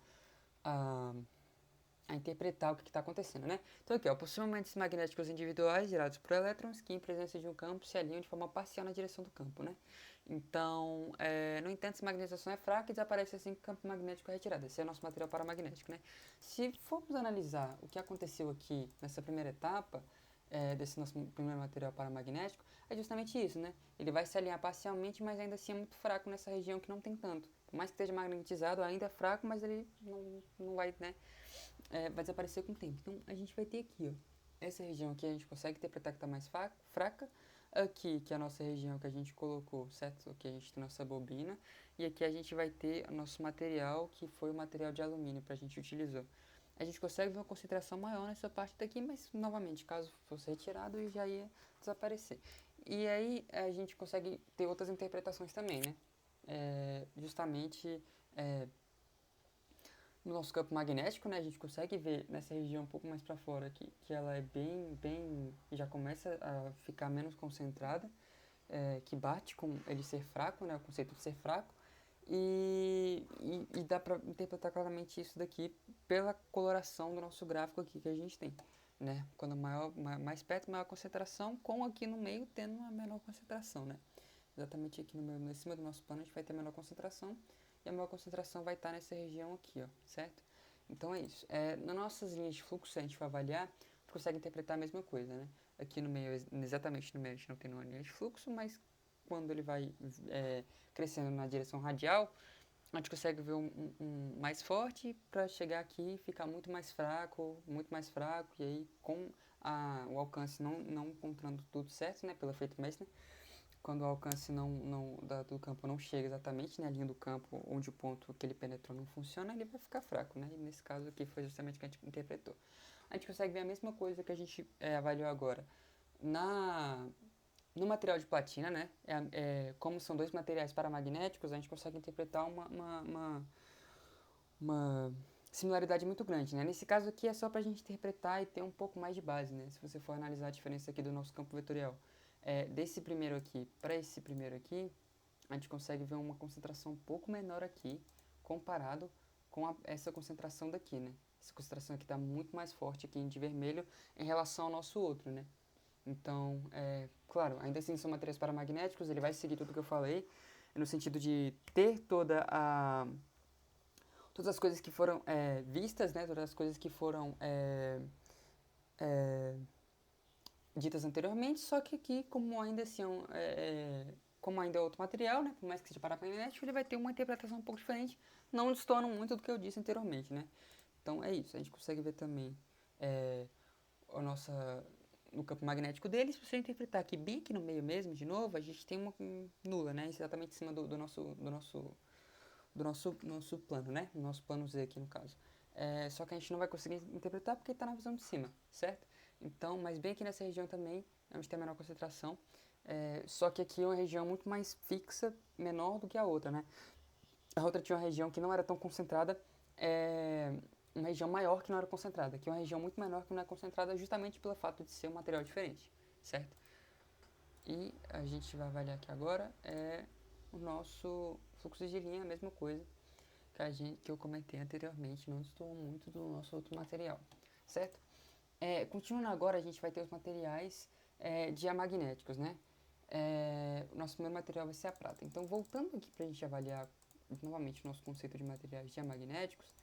a interpretar o que está acontecendo, né? Então aqui, ó, possuem momentos magnéticos individuais gerados por elétrons que, em presença de um campo, se alinham de forma parcial na direção do campo, né? Então, no entanto, essa magnetização é fraca e desaparece assim que o campo magnético é retirado. Esse é o nosso material paramagnético, né? Se formos analisar o que aconteceu aqui nessa primeira etapa, desse nosso primeiro material paramagnético, é justamente isso, né? Ele vai se alinhar parcialmente, mas ainda assim é muito fraco nessa região que não tem tanto. Por mais que esteja magnetizado, ainda é fraco, mas ele não vai, né? Vai desaparecer com o tempo. Então, a gente vai ter aqui, ó, essa região aqui a gente consegue interpretar que está mais fraca. Aqui, que é a nossa região que a gente colocou, certo? Aqui a gente tem nossa bobina. E aqui a gente vai ter o nosso material, que foi o material de alumínio que a gente utilizou. a gente consegue ver uma concentração maior nessa parte daqui, mas, novamente, caso fosse retirado, já ia desaparecer. E aí a gente consegue ter outras interpretações também, né? Justamente no nosso campo magnético, né, a gente consegue ver nessa região um pouco mais para fora aqui, que ela é bem, já começa a ficar menos concentrada, que bate com ele ser fraco, né, o conceito de ser fraco, e dá para interpretar claramente isso daqui pela coloração do nosso gráfico aqui que a gente tem, né, quando mais perto, maior concentração, com aqui no meio tendo uma menor concentração, né, exatamente aqui no meio, em cima do nosso plano a gente vai ter menor concentração, e a maior concentração vai estar nessa região aqui, ó, certo? Então é isso. Nas nossas linhas de fluxo, se a gente for avaliar, a gente consegue interpretar a mesma coisa, né? Aqui no meio, exatamente no meio, a gente não tem uma linha de fluxo, mas quando ele vai crescendo na direção radial, a gente consegue ver um mais forte para chegar aqui e ficar muito mais fraco, e aí com o alcance não encontrando tudo certo, né, pelo efeito Messner, quando o alcance do campo não chega exatamente na linha do campo onde o ponto que ele penetrou não funciona, ele vai ficar fraco, né? E nesse caso aqui foi justamente o que a gente interpretou. A gente consegue ver a mesma coisa que a gente avaliou agora no material de platina, né? Como são dois materiais paramagnéticos, a gente consegue interpretar uma similaridade muito grande, né? Nesse caso aqui é só para a gente interpretar e ter um pouco mais de base, né? Se você for analisar a diferença aqui do nosso campo vetorial desse primeiro aqui para esse primeiro aqui, a gente consegue ver uma concentração um pouco menor aqui, comparado com essa concentração daqui, né? Essa concentração aqui está muito mais forte aqui de vermelho em relação ao nosso outro, né? Então, claro, ainda assim são materiais paramagnéticos, ele vai seguir tudo que eu falei, no sentido de ter todas as coisas que foram vistas, né? Todas as coisas que foram ditas anteriormente, só que aqui, como ainda assim como ainda é outro material, né, por mais que seja paramagnético, ele vai ter uma interpretação um pouco diferente, não destoando muito do que eu disse anteriormente, né. Então é isso, a gente consegue ver também no campo magnético dele. Se você interpretar aqui bem aqui no meio mesmo, de novo, a gente tem uma nula, né, exatamente em cima do nosso plano, né, do nosso plano Z aqui no caso. Só que a gente não vai conseguir interpretar porque está na visão de cima, certo? Então, mas bem aqui nessa região também, a gente tem a menor concentração, só que aqui é uma região muito mais fixa, menor do que a outra, né? A outra tinha uma região que não era tão concentrada, uma região maior que não era concentrada, aqui é uma região muito menor que não é concentrada justamente pelo fato de ser um material diferente, certo? E a gente vai avaliar aqui agora o nosso fluxo de linha, a mesma coisa que eu comentei anteriormente, não estou muito do nosso outro material, certo? Continuando agora, a gente vai ter os materiais diamagnéticos, né? O nosso primeiro material vai ser a prata. Então, voltando aqui para a gente avaliar novamente o nosso conceito de materiais diamagnéticos,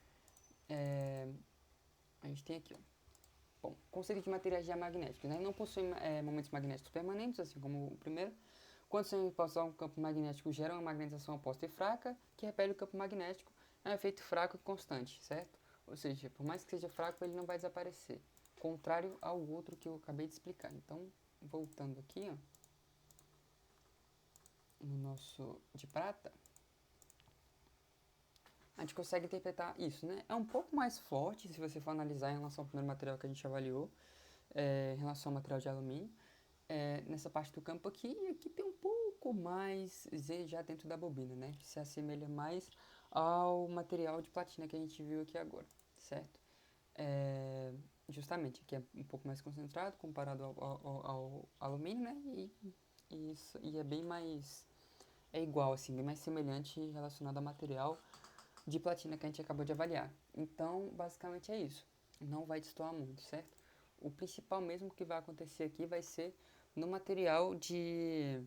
a gente tem aqui, ó. Bom, conceito de materiais diamagnéticos, né? Não possuem momentos magnéticos permanentes, assim como o primeiro. Quando se impulsar um campo magnético, gera uma magnetização oposta e fraca, que repele o campo magnético. É um efeito fraco e constante, certo? Ou seja, por mais que seja fraco, ele não vai desaparecer. Contrário ao outro que eu acabei de explicar. Então, voltando aqui, ó, no nosso de prata, a gente consegue interpretar isso, né? É um pouco mais forte se você for analisar em relação ao primeiro material que a gente avaliou, em relação ao material de alumínio, nessa parte do campo aqui, e aqui tem um pouco mais Z já dentro da bobina, né? Se assemelha mais ao material de platina que a gente viu aqui agora, certo? Justamente, aqui é um pouco mais concentrado comparado ao alumínio, né? E é bem mais, igual, assim, bem mais semelhante relacionado ao material de platina que a gente acabou de avaliar. Então, basicamente é isso. Não vai destoar muito, certo? O principal mesmo que vai acontecer aqui vai ser no material que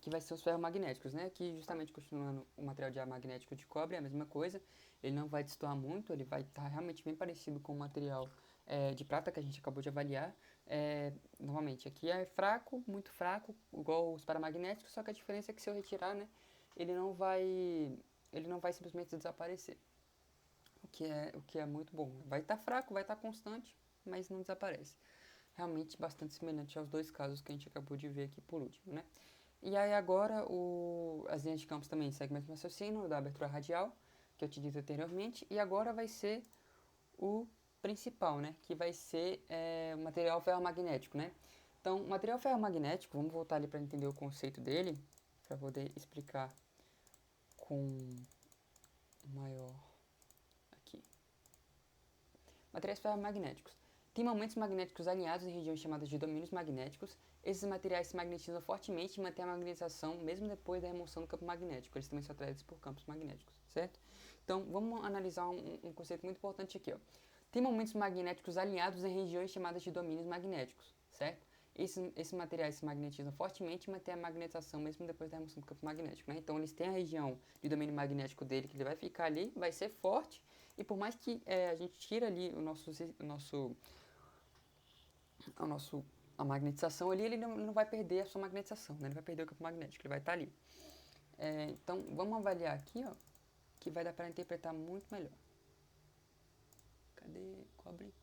vai ser os ferromagnéticos, né? Que justamente continuando o material diamagnético de cobre é a mesma coisa. Ele não vai destoar muito, ele vai estar realmente bem parecido com o material de prata que a gente acabou de avaliar. Novamente, aqui é fraco, muito fraco, igual os paramagnéticos, só que a diferença é que se eu retirar, né, ele não vai simplesmente desaparecer. O que é muito bom. Vai estar fraco, vai estar constante, mas não desaparece. Realmente bastante semelhante aos dois casos que a gente acabou de ver aqui por último, né? E aí agora as linhas de campos também seguem o mesmo raciocínio da abertura radial, que eu te disse anteriormente, e agora vai ser o principal, né? Que vai ser o material ferromagnético, né? Então, o material ferromagnético, vamos voltar ali para entender o conceito dele, para poder explicar com maior aqui. Materiais ferromagnéticos. Tem momentos magnéticos alinhados em regiões chamadas de domínios magnéticos. Esses materiais se magnetizam fortemente e mantêm a magnetização mesmo depois da remoção do campo magnético. Eles também são atraídos por campos magnéticos, certo? Então, vamos analisar um conceito muito importante aqui, ó. Tem momentos magnéticos alinhados em regiões chamadas de domínios magnéticos, certo? Esses materiais se magnetizam fortemente e mantêm a magnetização mesmo depois da remoção do campo magnético, né? Então, eles têm a região de domínio magnético dele, que ele vai ficar ali, vai ser forte, e por mais que a gente tire ali a magnetização ali, ele não vai perder a sua magnetização, né? Ele vai perder o campo magnético, ele vai estar ali. Então, vamos avaliar aqui, ó, que vai dar para interpretar muito melhor. Cadê? Cobre.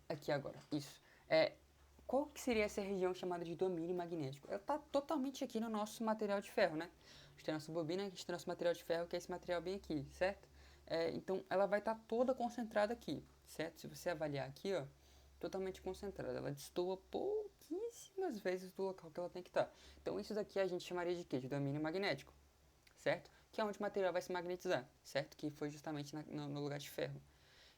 Aqui agora, isso. Qual que seria essa região chamada de domínio magnético? Ela está totalmente aqui no nosso material de ferro, né? A gente tem a nossa bobina, a gente tem o nosso material de ferro, que é esse material bem aqui, certo? Então, ela vai estar toda concentrada aqui, certo? Se você avaliar aqui, ó, totalmente concentrada. Ela destoa pouquíssimas vezes do local que ela tem que estar. Então, isso daqui a gente chamaria de quê? De domínio magnético, certo? Que é onde o material vai se magnetizar, certo? Que foi justamente no lugar de ferro.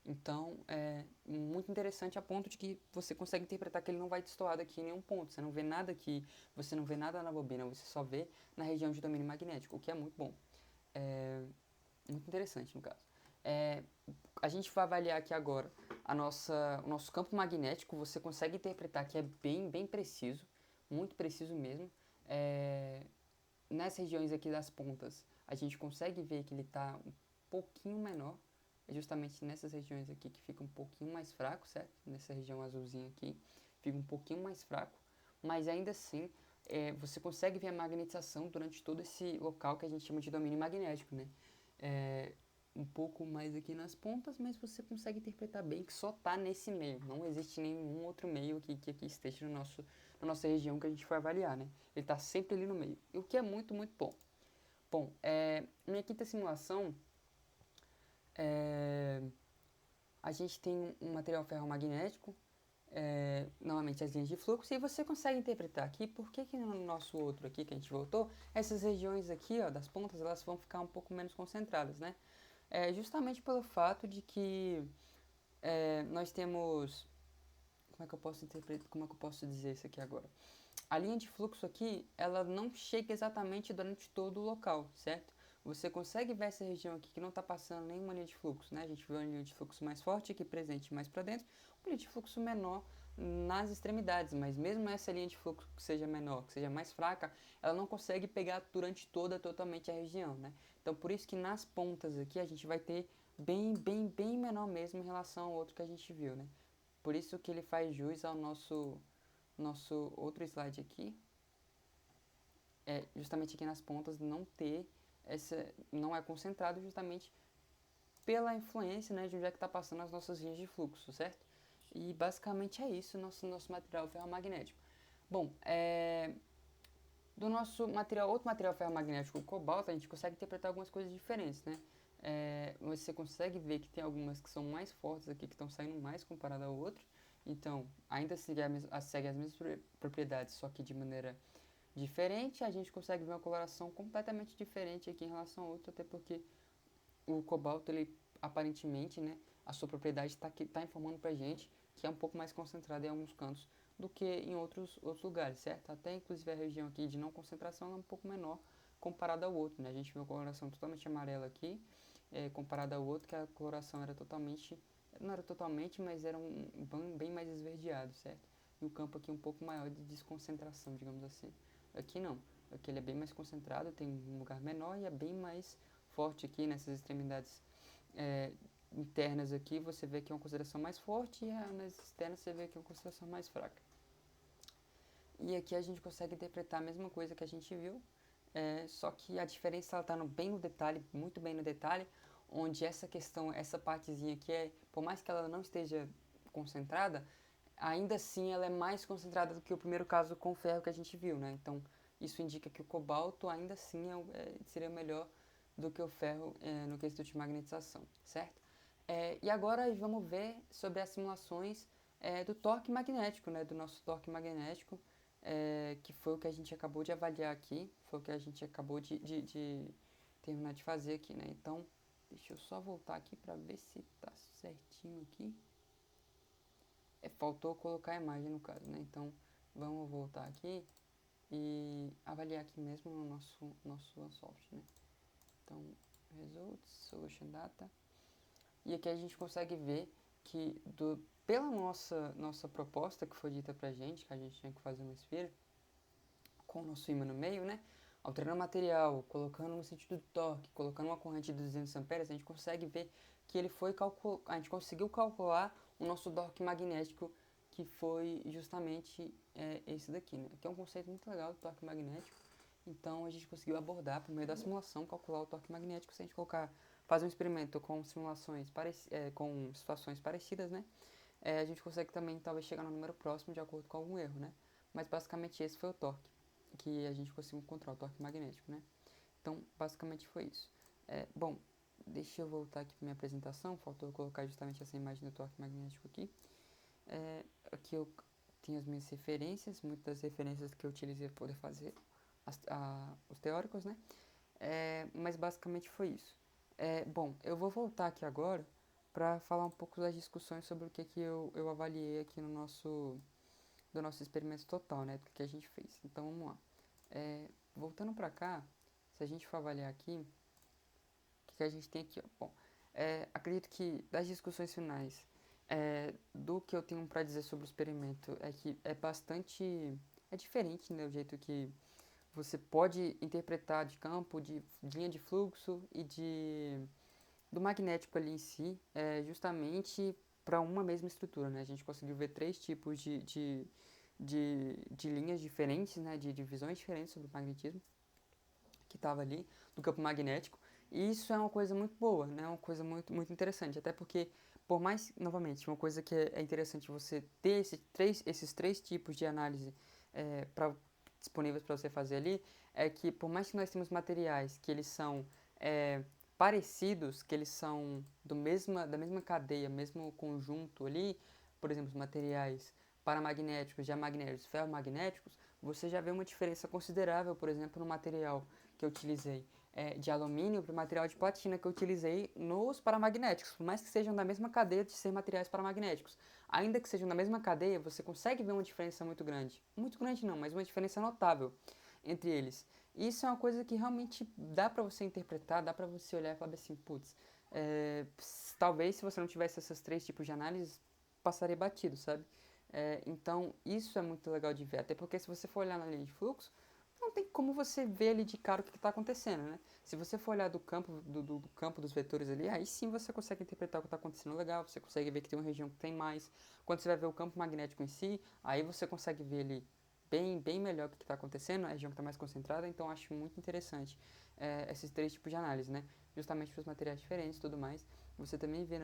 Então, é muito interessante a ponto de que você consegue interpretar que ele não vai destoar daqui em nenhum ponto. Você não vê nada aqui, você não vê nada na bobina, você só vê na região de domínio magnético, o que é muito bom. Muito interessante, no caso. A gente vai avaliar aqui agora o nosso campo magnético. Você consegue interpretar que é bem preciso, muito preciso mesmo. Nessas regiões aqui das pontas, a gente consegue ver que ele está um pouquinho menor. É justamente nessas regiões aqui que fica um pouquinho mais fraco, certo? Nessa região azulzinha aqui, fica um pouquinho mais fraco, mas ainda assim você consegue ver a magnetização durante todo esse local que a gente chama de domínio magnético, né? Um pouco mais aqui nas pontas, mas você consegue interpretar bem que só está nesse meio. Não existe nenhum outro meio que aqui esteja na nossa região que a gente for avaliar, né? Ele está sempre ali no meio, o que é muito bom. Bom, minha quinta simulação, a gente tem um material ferromagnético, novamente as linhas de fluxo, e você consegue interpretar aqui por que no nosso outro aqui que a gente voltou, essas regiões aqui, ó, das pontas, elas vão ficar um pouco menos concentradas, né? Justamente pelo fato de que nós temos... Como é que eu posso dizer isso aqui agora? A linha de fluxo aqui, ela não chega exatamente durante todo o local, certo? Você consegue ver essa região aqui que não está passando nenhuma linha de fluxo, né? A gente vê uma linha de fluxo mais forte aqui presente mais para dentro, uma linha de fluxo menor nas extremidades, mas mesmo essa linha de fluxo que seja menor, que seja mais fraca, ela não consegue pegar durante totalmente a região, né? Então, por isso que nas pontas aqui a gente vai ter bem menor mesmo em relação ao outro que a gente viu, né? Por isso que ele faz jus ao nosso outro slide aqui, justamente aqui nas pontas não ter não é concentrado justamente pela influência, né, de onde é que está passando as nossas linhas de fluxo, certo? E basicamente é isso nosso material ferromagnético. Bom, do nosso outro material ferromagnético, o cobalto, a gente consegue interpretar algumas coisas diferentes, né? Você consegue ver que tem algumas que são mais fortes aqui, que estão saindo mais comparado ao outro. Então, ainda segue as mesmas propriedades, só que de maneira diferente. A gente consegue ver uma coloração completamente diferente aqui em relação ao outro, até porque o cobalto, ele aparentemente, né, a sua propriedade tá informando pra gente que é um pouco mais concentrado em alguns cantos do que em outros lugares, certo? Até inclusive a região aqui de não concentração é um pouco menor comparado ao outro, né? A gente vê uma coloração totalmente amarela aqui, comparado ao outro, que a coloração era totalmente, não era totalmente, mas era bem mais esverdeado, certo? E o campo aqui um pouco maior de desconcentração, digamos assim. Aqui não, aqui ele é bem mais concentrado, tem um lugar menor e é bem mais forte aqui nessas extremidades internas aqui. Você vê que é uma concentração mais forte, e nas externas você vê que é uma concentração mais fraca. E aqui a gente consegue interpretar a mesma coisa que a gente viu, só que a diferença está bem no detalhe, muito bem no detalhe, onde essa questão, essa partezinha aqui, por mais que ela não esteja concentrada, ainda assim ela é mais concentrada do que o primeiro caso com o ferro que a gente viu, né? Então, isso indica que o cobalto ainda assim seria melhor do que o ferro no quesito de magnetização, certo? E agora vamos ver sobre as simulações do torque magnético, né, do nosso torque magnético, que foi o que a gente acabou de avaliar aqui, foi o que a gente acabou de terminar de fazer aqui, né? Então, deixa eu só voltar aqui para ver se tá certinho aqui. Faltou colocar a imagem no caso, né? Então, vamos voltar aqui e avaliar aqui mesmo no nosso Ansoft, né? Então, Results, Solution Data. E aqui a gente consegue ver que pela nossa proposta que foi dita pra gente, que a gente tinha que fazer uma esfera, com o nosso ímã no meio, né? Alterando o material, colocando no sentido do torque, colocando uma corrente de 200 amperes, a gente consegue ver que a gente conseguiu calcular o nosso torque magnético, que foi justamente esse daqui, né? Que é um conceito muito legal do torque magnético. Então a gente conseguiu abordar por meio da simulação, calcular o torque magnético. Se a gente fazer um experimento com com situações parecidas, né? A gente consegue também talvez chegar no número próximo de acordo com algum erro, né? Mas basicamente esse foi o torque que a gente conseguiu encontrar, o torque magnético, né? Então basicamente foi isso. Bom, deixa eu voltar aqui para minha apresentação. Faltou eu colocar justamente essa imagem do torque magnético aqui. Aqui eu tenho as minhas referências, muitas das referências que eu utilizei para poder fazer os teóricos, né? Mas basicamente foi isso. Bom, eu vou voltar aqui agora para falar um pouco das discussões sobre o que eu avaliei aqui do nosso experimento total, né? Do que a gente fez. Então vamos lá. Voltando para cá, se a gente for avaliar aqui, o que a gente tem aqui? Ó? Bom, acredito que das discussões finais, do que eu tenho para dizer sobre o experimento é que é diferente, né? O jeito que você pode interpretar de campo, de linha de fluxo e do magnético ali em si, justamente para uma mesma estrutura, né? A gente conseguiu ver três tipos de linhas diferentes, né? De divisões diferentes sobre o magnetismo que estava ali, do campo magnético. E isso é uma coisa muito boa, né? Uma coisa muito, muito interessante. Até porque, por mais, novamente, uma coisa que é interessante você ter esses três tipos de análise disponíveis para você fazer ali, é que por mais que nós temos materiais que eles são parecidos, que eles são da mesma cadeia, mesmo conjunto ali, por exemplo, os materiais paramagnéticos, diamagnéticos, ferromagnéticos, você já vê uma diferença considerável, por exemplo, no material que eu utilizei de alumínio para o material de platina que eu utilizei nos paramagnéticos, por mais que sejam da mesma cadeia de ser materiais paramagnéticos. Ainda que sejam da mesma cadeia, você consegue ver uma diferença muito grande. Muito grande não, mas uma diferença notável entre eles. E isso é uma coisa que realmente dá para você interpretar, dá para você olhar e falar assim, putz, talvez se você não tivesse esses três tipos de análise, passaria batido, sabe? Então, isso é muito legal de ver, até porque se você for olhar na linha de fluxo, não tem como você ver ali de cara o que está acontecendo, né? Se você for olhar do campo dos vetores ali, aí sim você consegue interpretar o que está acontecendo legal, você consegue ver que tem uma região que tem mais. Quando você vai ver o campo magnético em si, aí você consegue ver ali bem melhor o que está acontecendo, a região que está mais concentrada, então acho muito interessante esses três tipos de análise, né? Justamente para os materiais diferentes e tudo mais. Você também vê,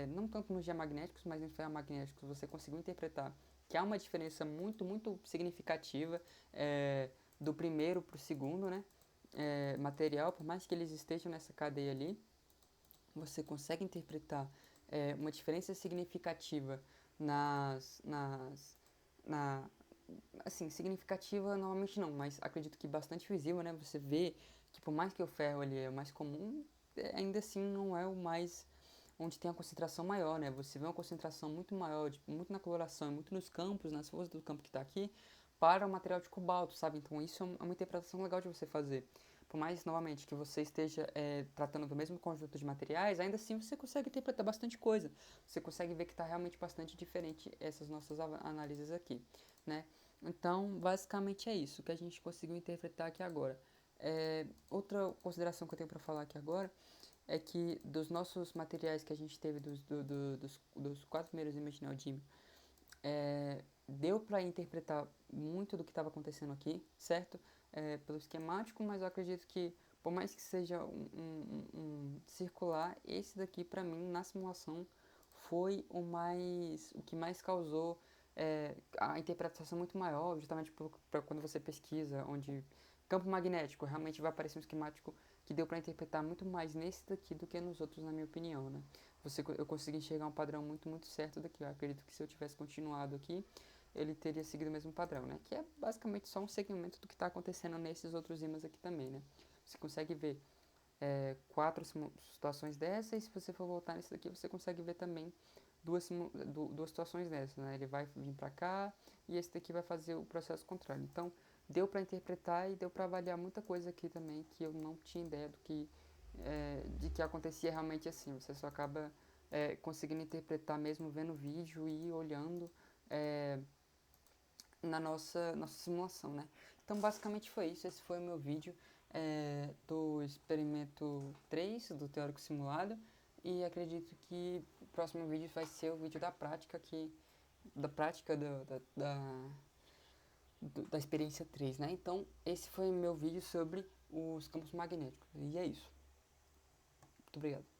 não tanto nos diamagnéticos, mas nos ferromagnéticos, você conseguiu interpretar que há uma diferença muito, muito significativa do primeiro para o segundo, né? Material, por mais que eles estejam nessa cadeia ali, você consegue interpretar uma diferença significativa na, assim, significativa normalmente não, mas acredito que bastante visível, né? Você vê que por mais que o ferro ali é o mais comum, ainda assim não é o mais onde tem a concentração maior, né? Você vê uma concentração muito maior, muito na coloração, muito nos campos, nas forças do campo que está aqui, para o material de cobalto, sabe? Então isso é uma interpretação legal de você fazer. Por mais, novamente, que você esteja tratando do mesmo conjunto de materiais, ainda assim você consegue interpretar bastante coisa. Você consegue ver que está realmente bastante diferente essas nossas análises aqui, né? Então, basicamente é isso que a gente conseguiu interpretar aqui agora. Outra consideração que eu tenho para falar aqui agora é que dos nossos materiais que a gente teve dos quatro primeiros ímãs de neodímio, deu para interpretar muito do que estava acontecendo aqui, certo? Pelo esquemático, mas eu acredito que, por mais que seja um circular, esse daqui, para mim, na simulação, foi o que mais causou a interpretação muito maior, justamente para quando você pesquisa, onde campo magnético realmente vai aparecer um esquemático que deu para interpretar muito mais nesse daqui do que nos outros, na minha opinião, né? Eu consegui enxergar um padrão muito certo daqui. Eu acredito que se eu tivesse continuado aqui, ele teria seguido o mesmo padrão, né? Que é basicamente só um segmento do que está acontecendo nesses outros ímãs aqui também, né? Você consegue ver quatro situações dessas, e se você for voltar nesse daqui, você consegue ver também duas situações dessas, né? Ele vai vir para cá e esse daqui vai fazer o processo contrário. Então, deu para interpretar e deu para avaliar muita coisa aqui também que eu não tinha ideia de que acontecia realmente assim. Você só acaba conseguindo interpretar mesmo vendo o vídeo e olhando na nossa simulação, né? Então, basicamente foi isso. Esse foi o meu vídeo do experimento 3 do teórico simulado. E acredito que o próximo vídeo vai ser o vídeo da prática, da prática da experiência 3, né? Então, esse foi o meu vídeo sobre os campos magnéticos. E é isso. Muito obrigado.